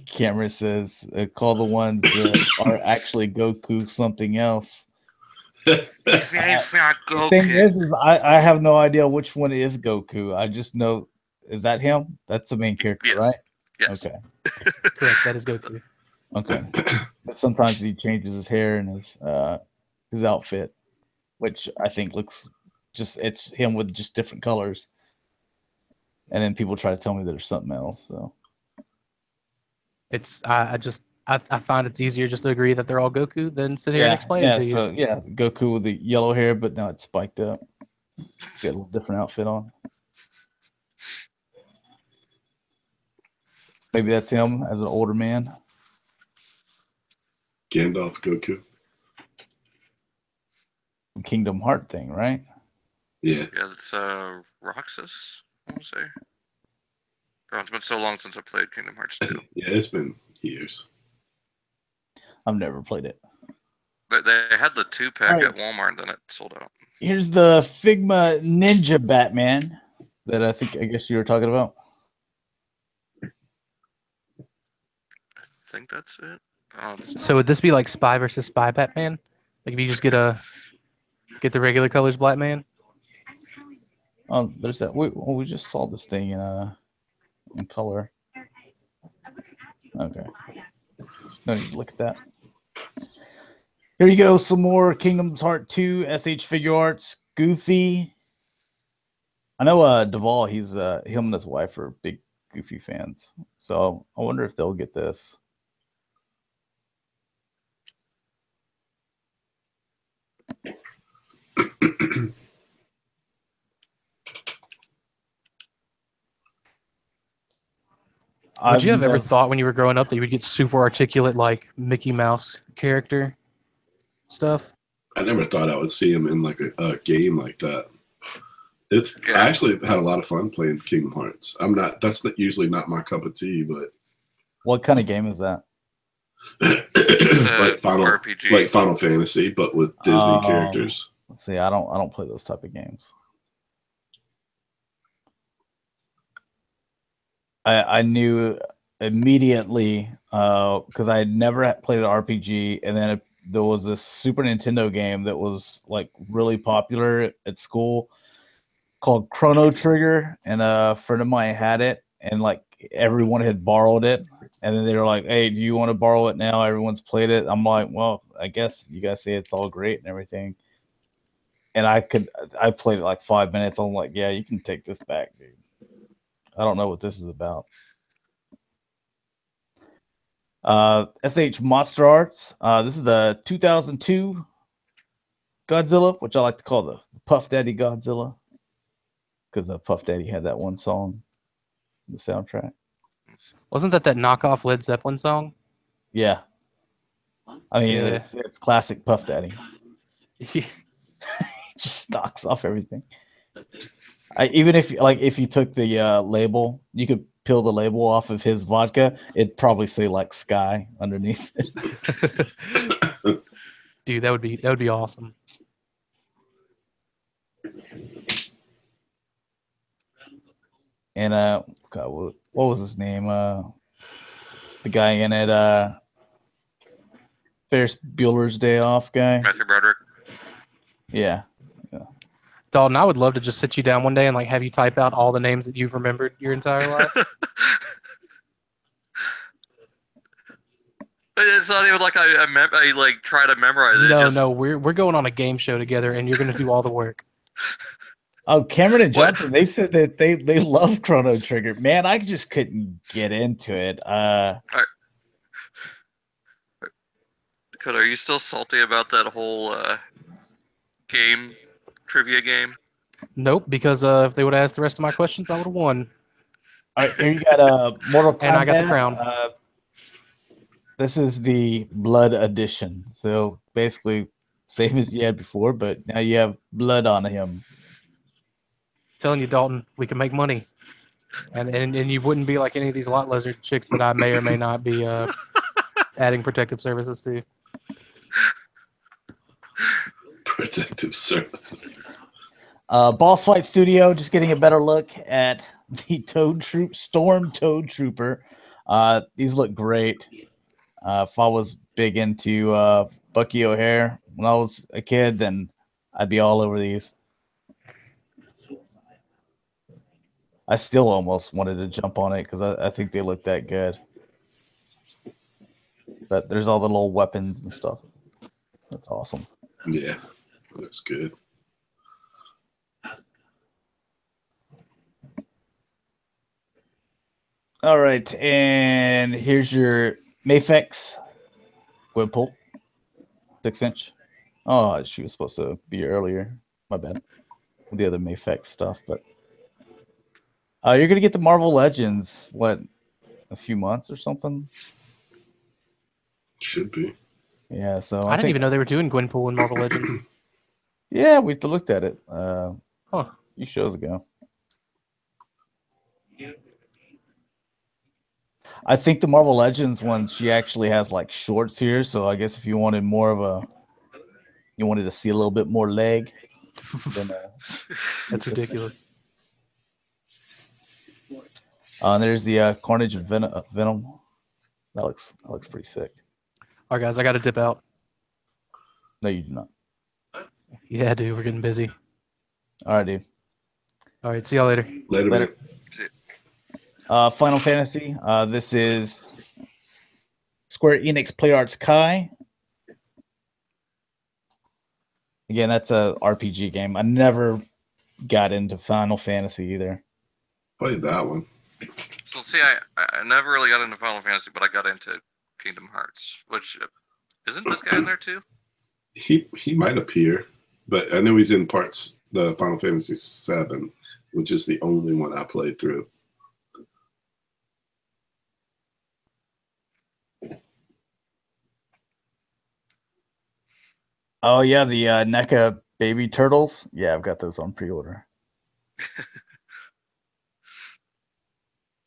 Cameron says, call the ones that are actually Goku something else. The thing is I have no idea which one is Goku. I just know, is that him? That's the main character, Yes. right? Yes. Okay. Correct, that is Goku. Okay. But sometimes he changes his hair and his outfit, which I think looks it's him with just different colors. And then people try to tell me there's something else. So It's I find it's easier just to agree that they're all Goku than sit here and explain it to you. So Goku with the yellow hair, but now it's spiked up. Got a little different outfit on. Maybe that's him as an older man. Gandalf Goku. Kingdom Heart thing, right? Yeah. Yeah, it's Roxas, I want to say. Oh, it's been so long since I played Kingdom Hearts 2. Yeah, it's been years. I've never played it. But they had the 2-pack All right. at Walmart, and then it sold out. Here's the Figma Ninja Batman that I guess you were talking about. I think that's it. Oh, it's So would this be like Spy versus Spy Batman? Like if you just get the regular colors Black Man? Oh, there's that. We just saw this thing in color. Okay. No need to look at that. Here you go. Some more Kingdom's Heart 2 SH Figure Arts. Goofy. I know Duvall. He's him and his wife are big Goofy fans. So I wonder if they'll get this. Would you have ever thought when you were growing up that you would get super articulate like Mickey Mouse character stuff? I never thought I would see him in like a game like that. I actually had a lot of fun playing Kingdom Hearts. That's usually not my cup of tea, but what kind of game is that? like RPG. like Final Fantasy, but with Disney characters. See, I don't play those type of games. I knew immediately because I had never played an RPG, and then there was this Super Nintendo game that was like really popular at school called Chrono Trigger, and a friend of mine had it, and like everyone had borrowed it, and then they were like, "Hey, do you want to borrow it now? Everyone's played it." I'm like, "Well, I guess you guys say it's all great and everything." And I played it like 5 minutes. I'm like, "Yeah, you can take this back, dude. I don't know what this is about." SH Monster Arts. This is the 2002 Godzilla, which I like to call the Puff Daddy Godzilla, because the Puff Daddy had that one song, the soundtrack. Wasn't that knockoff Led Zeppelin song? Yeah. I mean, Yeah. it's classic Puff Daddy. Yeah. He just knocks off everything. Even if you took the label, you could peel the label off of his vodka. It'd probably say like Sky underneath it. Dude, that would be awesome. And God, what was his name? The guy in it, Ferris Bueller's Day Off guy. Matthew Broderick. Yeah. Dalton, I would love to just sit you down one day and like have you type out all the names that you've remembered your entire life. It's not even like I like try to memorize it. No, we're going on a game show together, and you're going to do all the work. Oh, Cameron and Johnson, they said that they love Chrono Trigger. Man, I just couldn't get into it. Dakota, are you still salty about that whole trivia game? Nope, because if they would have asked the rest of my questions, I would have won. All right, here you got Mortal Kombat. And I got the crown. This is the Blood Edition. So basically, same as you had before, but now you have blood on him. Telling you, Dalton, we can make money, and you wouldn't be like any of these lot lizard chicks that I may or may not be adding protective services to. Protective services. Boss Fight Studio, just getting a better look at the Storm Toad Trooper. These look great. If I was big into Bucky O'Hare when I was a kid, then I'd be all over these. I still almost wanted to jump on it because I think they look that good. But there's all the little weapons and stuff. That's awesome. Yeah, looks good. All right, and here's your Mafex Gwenpool, 6-inch. Oh, she was supposed to be earlier. My bad. The other Mafex stuff, but you're gonna get the Marvel Legends. What, a few months or something? Should be. Yeah. So I didn't even know they were doing Gwenpool in Marvel Legends. Yeah, we looked at it a few shows ago. I think the Marvel Legends one, she actually has like shorts here. So I guess if you wanted more of a, you wanted to see a little bit more leg, then That's ridiculous. there's the Carnage and Venom. That looks pretty sick. All right, guys, I got to dip out. No, you do not. Yeah, dude, we're getting busy. All right, dude. All right, see y'all later. Later. Later. Man. Final Fantasy. This is Square Enix Play Arts Kai. Again, that's a RPG game. I never got into Final Fantasy either. Played that one. So see, I never really got into Final Fantasy, but I got into Kingdom Hearts, which isn't this guy in there too? He might appear, but I know he's in the Final Fantasy VII, which is the only one I played through. Oh yeah, the NECA baby turtles. Yeah, I've got those on pre-order.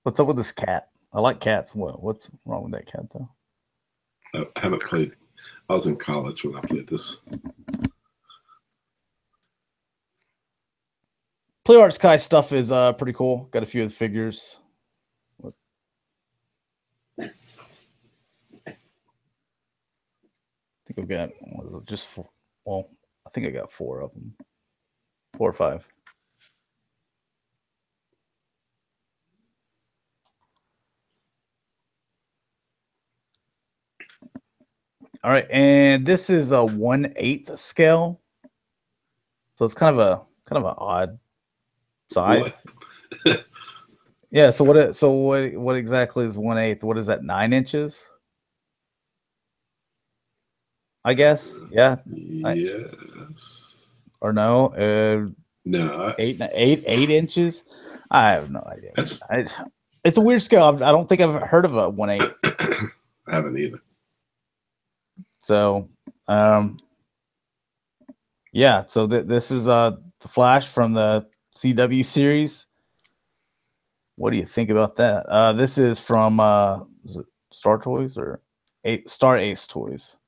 What's up with this cat? I like cats. What's wrong with that cat though? I haven't played. I was in college when I played this. Play Arts Kai stuff is pretty cool. Got a few of the figures. I think I've got just four. Well, I think I got 4 of them, 4 or 5. All right, and this is a 1/8 scale, so it's kind of an odd size. What? Yeah. So what exactly is 1/8? What is that? 9 inches? I guess. Yeah. Yes. Or no? No. 8 inches. I have no idea. That's. It's a weird scale. I don't think I've heard of a 1/8. I haven't either. So, yeah. So this is the Flash from the CW series. What do you think about that? This is from is it Star Toys or Star Ace Toys?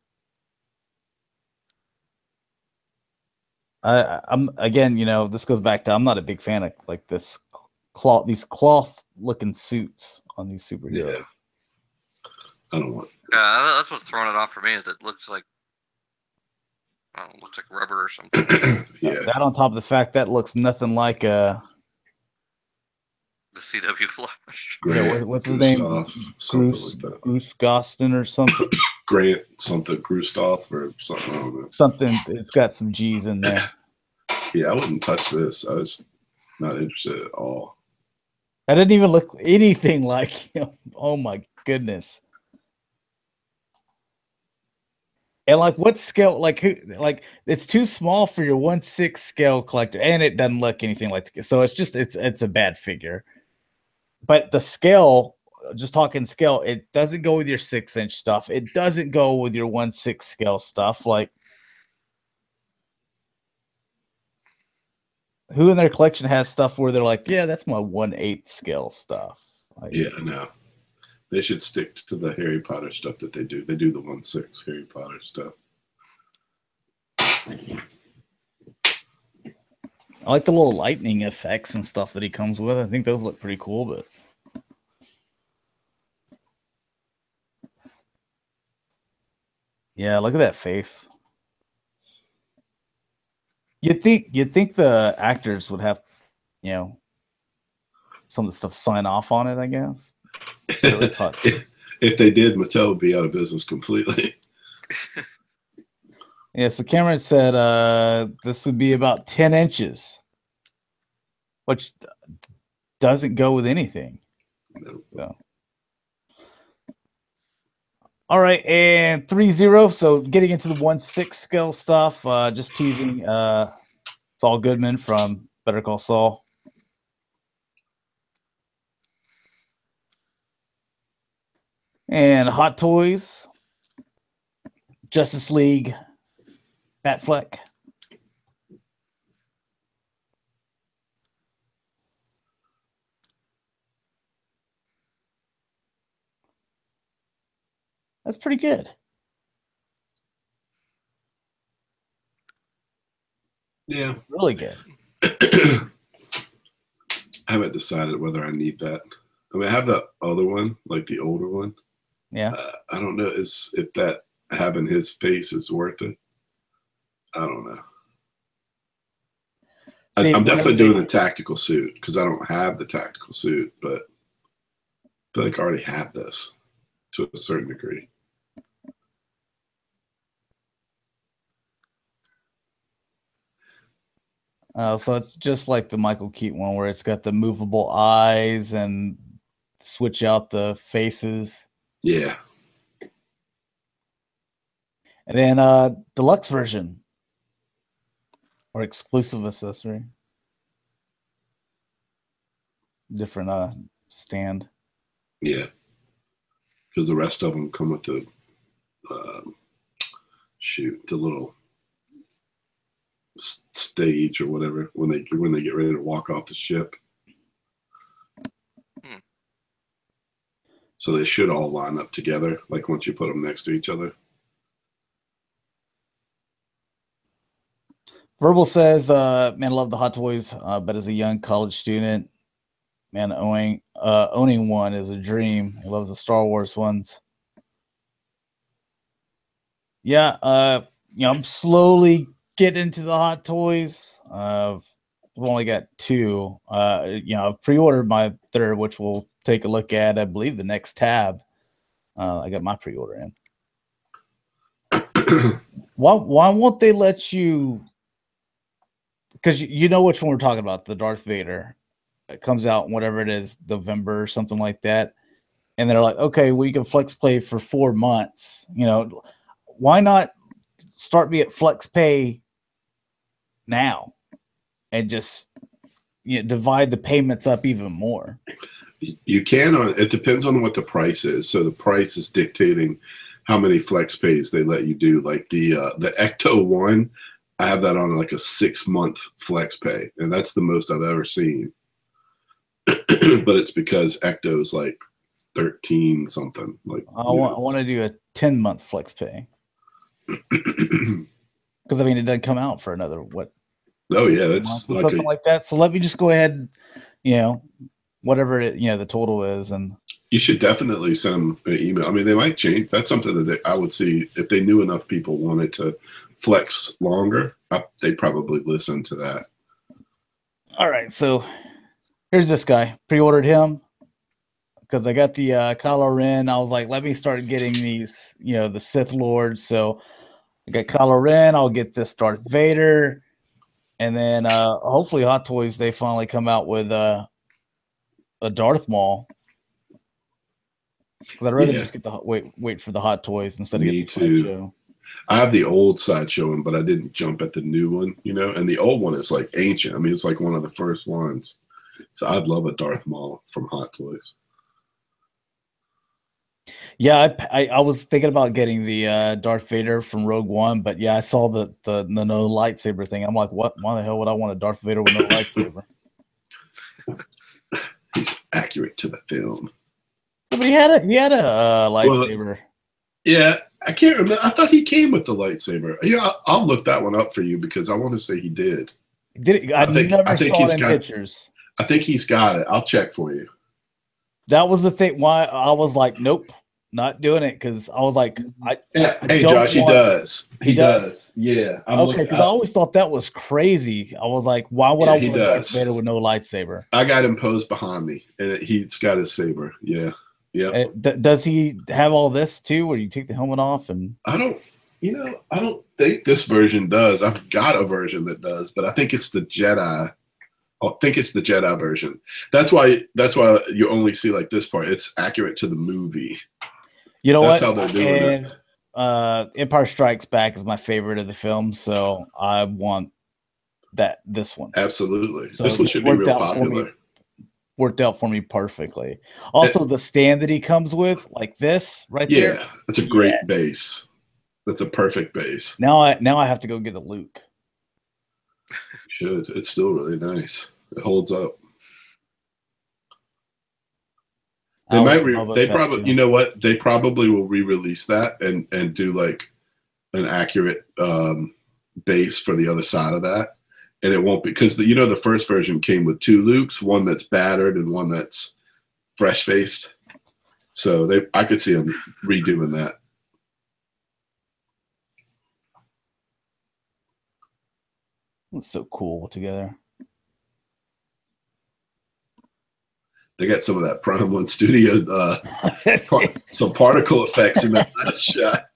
I'm again, this goes back to I'm not a big fan of like these cloth looking suits on these superheroes. Yeah. I don't want. Yeah, that's what's throwing it off for me. Is it looks like, I don't know, looks like rubber or something. Yeah. That on top of the fact that looks nothing like The CW Flash. Grant, what's his name? Something like that. Bruce Gostin or something. Grant something Gustav or something. I don't know. Something. It's got some G's in there. Yeah, I wouldn't touch this. I was not interested at all. I didn't even look anything like him. Oh my goodness. And like what scale, like it's too small for your 1/6 scale collector, and it doesn't look anything like so it's a bad figure. But the scale, just talking scale, it doesn't go with your 6-inch stuff. It doesn't go with your 1/6 scale stuff. Like who in their collection has stuff where they're like, yeah, that's my 1/8 scale stuff. Like, Yeah, no. They should stick to the Harry Potter stuff that they do. They do the 1/6 Harry Potter stuff. I like the little lightning effects and stuff that he comes with. I think those look pretty cool, but yeah, look at that face. You'd think the actors would have, some of the stuff sign off on it, I guess. If they did, Mattel would be out of business completely. Yeah, so Cameron said this would be about 10 inches, which doesn't go with anything. No. So. All right, and 3-0. So getting into the 1/6 scale stuff, just teasing Saul Goodman from Better Call Saul. And Hot Toys, Justice League, Batfleck. That's pretty good. Yeah. It's really good. I haven't decided whether I need that. I mean, I have the other one, like the older one. Yeah. I don't know if that having his face is worth it. I don't know. See, I'm definitely whenever doing the tactical suit because I don't have the tactical suit, but I feel like I already have this to a certain degree. So it's just like the Michael Keaton one where it's got the movable eyes and switch out the faces. Yeah. And then deluxe version or exclusive accessory. Different stand. Yeah. Because the rest of them come with the the little stage or whatever when they get ready to walk off the ship. So they should all line up together, like once you put them next to each other. Verbal says, man, I love the Hot Toys, but as a young college student, man, owning one is a dream. He loves the Star Wars ones. Yeah, I'm slowly getting into the Hot Toys. I've only got two. I've pre-ordered my third, which we'll take a look at, I believe, the next tab. I got my pre-order in. Why won't they let you? Because you know which one we're talking about, the Darth Vader. It comes out whatever it is, November or something like that. And they're like, okay, well, you can flex pay for 4 months. Why not start me at flex pay now and just divide the payments up even more? You can it depends on what the price is. So the price is dictating how many flex pays they let you do. Like the Ecto one, I have that on like a 6-month flex pay, and that's the most I've ever seen. But it's because Ecto's like 13 something. Like I want to do a 10-month flex pay because it doesn't come out for another what? Oh yeah, that's like something like that. So let me just go ahead, whatever the total is, and you should definitely send them an email. I mean, they might change. That's something that I would see if they knew enough people wanted to flex longer. They'd probably listen to that. All right, so here's this guy. Pre-ordered him because I got the Kylo Ren. I was like, let me start getting these, the Sith Lords. So I got Kylo Ren. I'll get this Darth Vader, and then hopefully Hot Toys they finally come out with a Darth Maul. Because I'd rather just get the wait for the Hot Toys instead of getting the Sideshow. I have the old Sideshow one, but I didn't jump at the new one, And the old one is like ancient. I mean, it's like one of the first ones. So I'd love a Darth Maul from Hot Toys. Yeah, I was thinking about getting the Darth Vader from Rogue One, but yeah, I saw the no lightsaber thing. I'm like, what? Why the hell would I want a Darth Vader with no lightsaber? He's accurate to the film. But he had a lightsaber. Well, yeah, I can't remember. I thought he came with the lightsaber. Yeah, I'll look that one up for you because I want to say he did. I never saw it in pictures. I think he's got it. I'll check for you. That was the thing. Why I was like, nope, not doing it because I was like, hey, Josh, he does. He does. Yeah. Okay, because I always thought that was crazy. I was like, why would I want a Darth Vader with no lightsaber? I got him posed behind me, and he's got his saber. Yeah. Yeah. Does he have all this too, where you take the helmet off and? I don't think this version does. I've got a version that does, but I think it's the Jedi. I think it's the Jedi version. That's why you only see like this part. It's accurate to the movie. You know That's what? How they're doing it. Empire Strikes Back is my favorite of the films, so I want this one. Absolutely. So this one should be real popular. Worked out for me perfectly. Also, the stand that he comes with, like this right there. Yeah, that's a great base. That's a perfect base. Now I have to go get a Luke. Should. It's still really nice. It holds up. They might. Boba They Fett, probably. too. You know what? They probably will re-release that and do like an accurate base for the other side of that, and it won't because the first version came with two Lukes, one that's battered and one that's fresh faced. So I could see them redoing that. It's so cool together. They got some of that Prime One Studio, some particle effects in that last shot.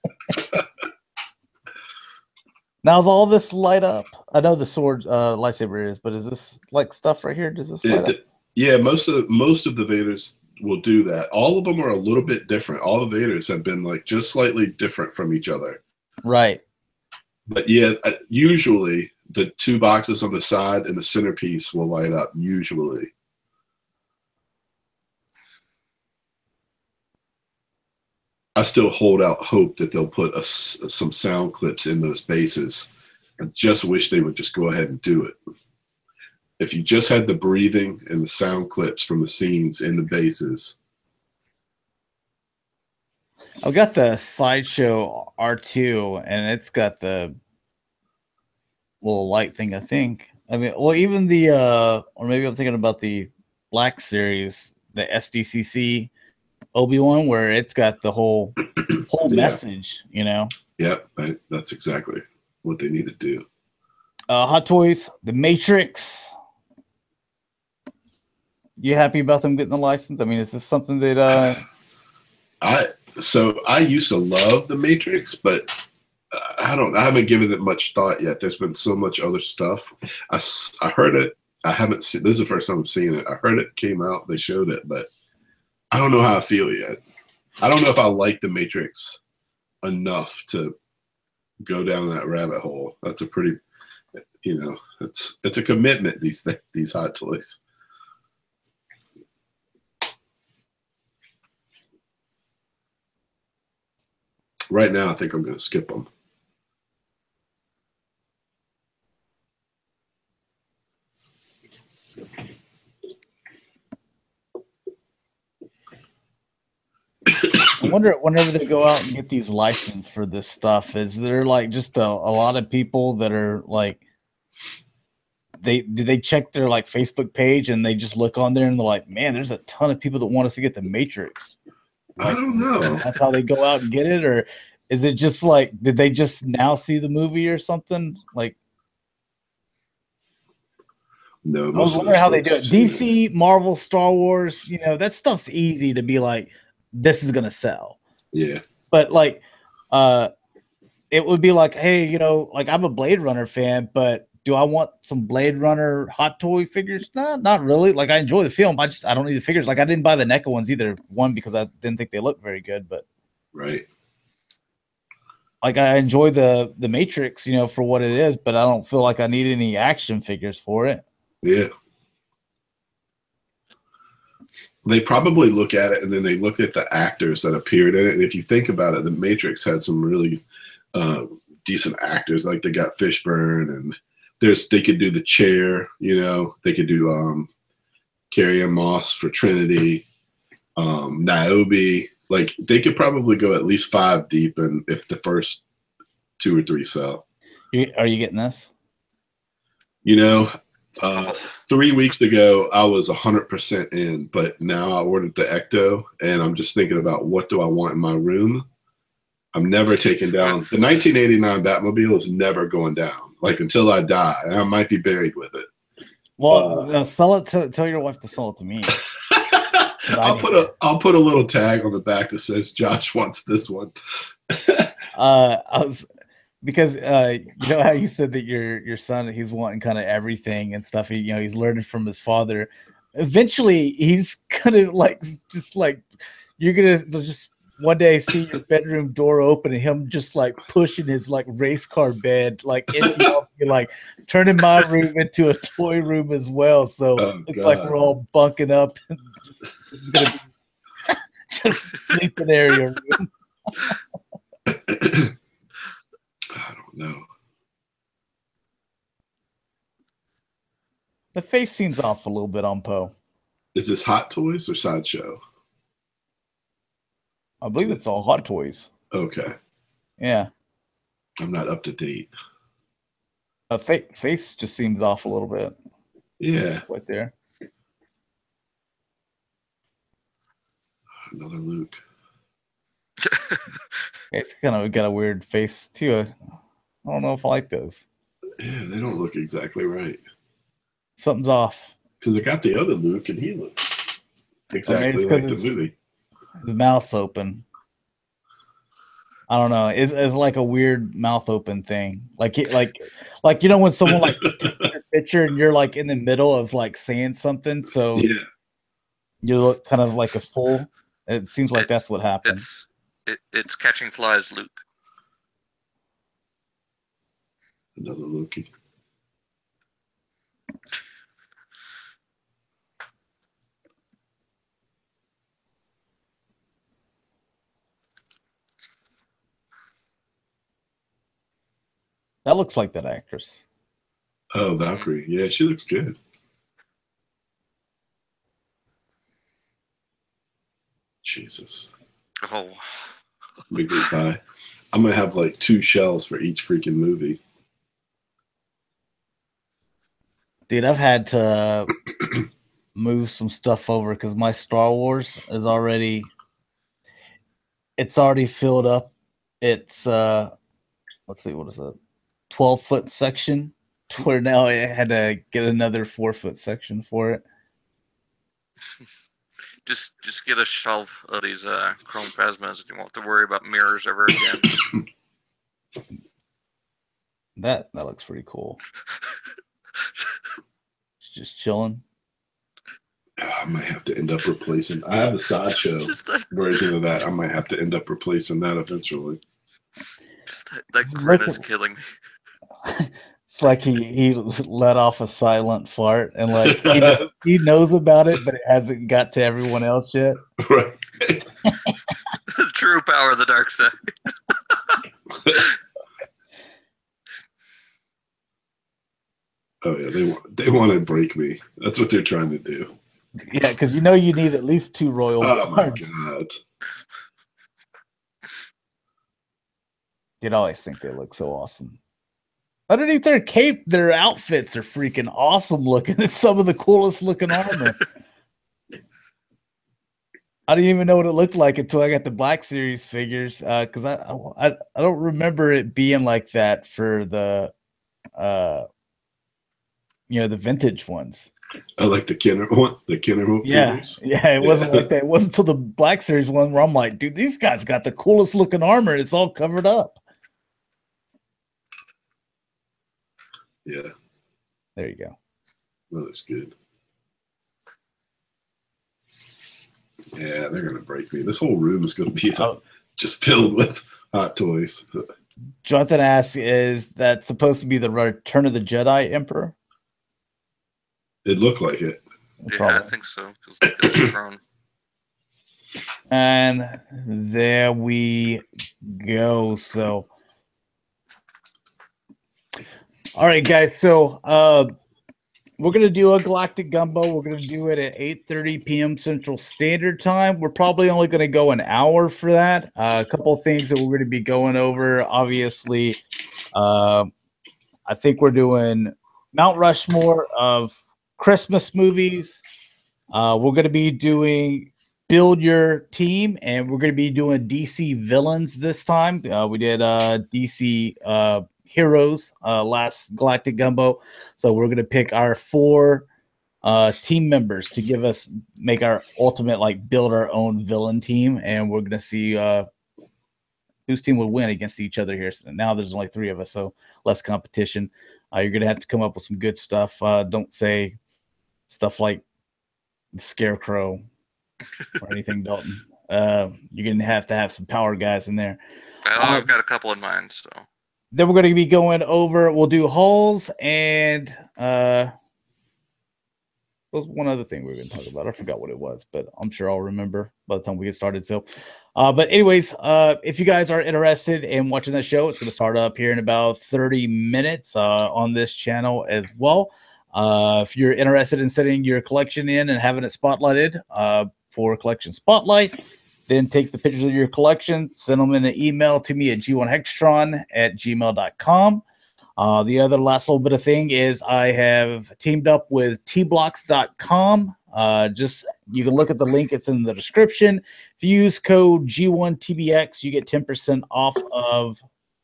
Now, does all this light up? I know the sword lightsaber is, but is this like stuff right here? Does this light up? Yeah, most of the Vaders will do that. All of them are a little bit different. All the Vaders have been like just slightly different from each other. Right. But yeah, usually the two boxes on the side and the centerpiece will light up. Usually. I still hold out hope that they'll put some sound clips in those bases. I just wish they would just go ahead and do it. If you just had the breathing and the sound clips from the scenes in the bases. I've got the Sideshow R2, and it's got the little light thing, I think. I mean, well, even the, or maybe I'm thinking about the Black Series, the SDCC Obi-Wan, where it's got the whole message, Yep, that's exactly what they need to do. Hot Toys, The Matrix. You happy about them getting the license? I mean, is this something that I used to love The Matrix, but I haven't given it much thought yet. There's been so much other stuff. I heard it. I haven't seen. This is the first time I'm seeing it. I heard it came out. They showed it, but I don't know how I feel yet. I don't know if I like The Matrix enough to go down that rabbit hole. That's a pretty, it's a commitment. These Hot Toys. Right now, I think I'm going to skip them. I wonder whenever they go out and get these licenses for this stuff, is there like just a lot of people that are like, do they check their like Facebook page and they just look on there and they're like, man, there's a ton of people that want us to get the Matrix license. I don't know. That's how they go out and get it, or is it just like, did they just now see the movie or something? Like, no, I was wondering how they do it. DC, Marvel, Star Wars, that stuff's easy to be like, this is gonna sell. Yeah. But like, it would be like, hey, like I'm a Blade Runner fan, but do I want some Blade Runner Hot Toy figures? No, not really. Like I enjoy the film, I don't need the figures. Like I didn't buy the NECA ones either. One, because I didn't think they looked very good, but right. Like I enjoy the Matrix, for what it is, but I don't feel like I need any action figures for it. Yeah. They probably look at it and then they look at the actors that appeared in it. And if you think about it, The Matrix had some really decent actors. Like they got Fishburne, and they could do the Chair, they could do Carrie-Anne Moss for Trinity, Niobe. Like they could probably go at least 5 deep, and if the first 2 or 3 sell. Are you getting this? 3 weeks ago, I was 100% in, but now I ordered the Ecto, and I'm just thinking about what do I want in my room. I'm never taking down the 1989 Batmobile is never going down, like until I die, and I might be buried with it. Well, sell it. Tell your wife to sell it to me. I'll put a little tag on the back that says Josh wants this one. Because you know how you said that your son, he's wanting kind of everything and stuff. He's learning from his father. Eventually, he's gonna you're gonna just one day see your bedroom door open and him just like pushing his like race car bed like turning my room into a toy room as well. So it's like we're all bunking up. And this is gonna be just a sleeping area room. I don't know. The face seems off a little bit on Poe. Is this Hot Toys or Sideshow? I believe it's all Hot Toys. Okay. Yeah. I'm not up to date. Face just seems off a little bit. Yeah. Right there. Another Luke. It's kind of got a weird face too. I don't know if I like those. Yeah, they don't look exactly right. Something's off. Because I got the other Luke, and he looks exactly it's like the movie. His mouth's open. I don't know. It's like a weird mouth open thing. Like you know when someone like takes your picture and you're like in the middle of like saying something, so Yeah. you look kind of like a fool. It seems like that's what happened. It's catching flies, Luke. Another Loki. That looks like that actress. Oh, Valkyrie. Yeah, she looks good. Jesus. Oh. Big pie. I'm going to have like 2 shells for each freaking movie. Dude, I've had to move some stuff over because my Star Wars is already filled up. It's let's see, what is it? 12-foot section to where now I had to get another 4-foot section for it. Just get a shelf of these chrome phasmas, and you won't have to worry about mirrors ever again. That looks pretty cool. It's just chilling. I might have to end up replacing. I have the sideshow version of that. I might have to end up replacing that eventually. Just that grin is killing me. It's like he let off a silent fart, and like he knows about it, but it hasn't got to everyone else yet. Right. The true power of the dark side. Oh yeah, they want to break me. That's what they're trying to do. Yeah, because you need at least 2 royal Oh my guards. god. You'd always think they look so awesome. Underneath their cape, their outfits are freaking awesome looking. It's some of the coolest looking armor. I didn't even know what it looked like until I got the Black Series figures. Because I don't remember it being like that for the the vintage ones. I like the Kenner one, figures. Yeah, it wasn't like that. It wasn't until the Black Series one where I'm like, dude, these guys got the coolest looking armor. It's all covered up. Yeah. There you go. That looks good. Yeah, they're gonna break me. This whole room is gonna be just filled with Hot Toys. Jonathan asks, is that supposed to be the Return of the Jedi Emperor? It looked like it. Yeah, Probably. I think so. Because the throne. And there we go. So, all right, guys. So, we're gonna do a Galactic Gumbo. We're gonna do it at 8:30 p.m. Central Standard Time. We're probably only gonna go an hour for that. A couple of things that we're gonna be going over. Obviously, I think we're doing Mount Rushmore of Christmas movies. We're gonna be doing Build Your Team, and we're gonna be doing DC villains this time. We did DC heroes last Galactic Gumbo, so we're gonna pick our 4 team members to make our ultimate build our own villain team, and we're gonna see whose team will win against each other here. So now there's only 3 of us, so less competition. You're gonna have to come up with some good stuff. Don't say stuff like the Scarecrow or anything, Dalton. You're gonna have to have some power guys in there. I've got a couple in mind, so. Then we're going to be going over. We'll do hulls and there was one other thing we were going to talk about. I forgot what it was, but I'm sure I'll remember by the time we get started. So, but anyways, if you guys are interested in watching the show, it's going to start up here in about 30 minutes on this channel as well. If you're interested in setting your collection in and having it spotlighted for Collection Spotlight, Then take the pictures of your collection, send them in an email to me at g1hextron@gmail.com. The other last little bit of thing is I have teamed up with tblocks.com. Just you can look at the link, it's in the description. If you use code G1TBX, you get 10% off of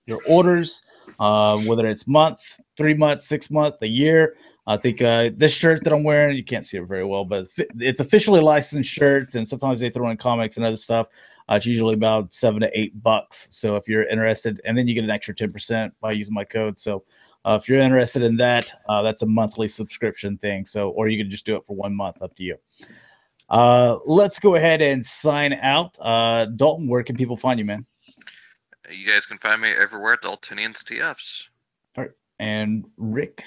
your orders, whether it's month, 3 months, 6 months, a year. I think this shirt that I'm wearing, you can't see it very well, but it's officially licensed shirts, and sometimes they throw in comics and other stuff. It's usually about $7 to $8. So if you're interested, and then you get an extra 10% by using my code. So if you're interested in that, that's a monthly subscription thing. So, or you can just do it for 1 month, up to you. Let's go ahead and sign out. Dalton, where can people find you, man? You guys can find me everywhere at Daltonians TFs. All right. And Rick?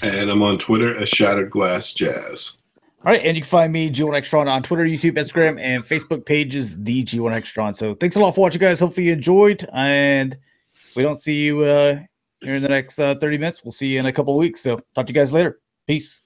And I'm on Twitter at Shatrdglassjazz. All right, and you can find me, G1Xtron, on Twitter, YouTube, Instagram, and Facebook pages, the G1Xtron. So thanks a lot for watching, guys. Hopefully you enjoyed, and if we don't see you here in the next 30 minutes, we'll see you in a couple of weeks. So talk to you guys later. Peace.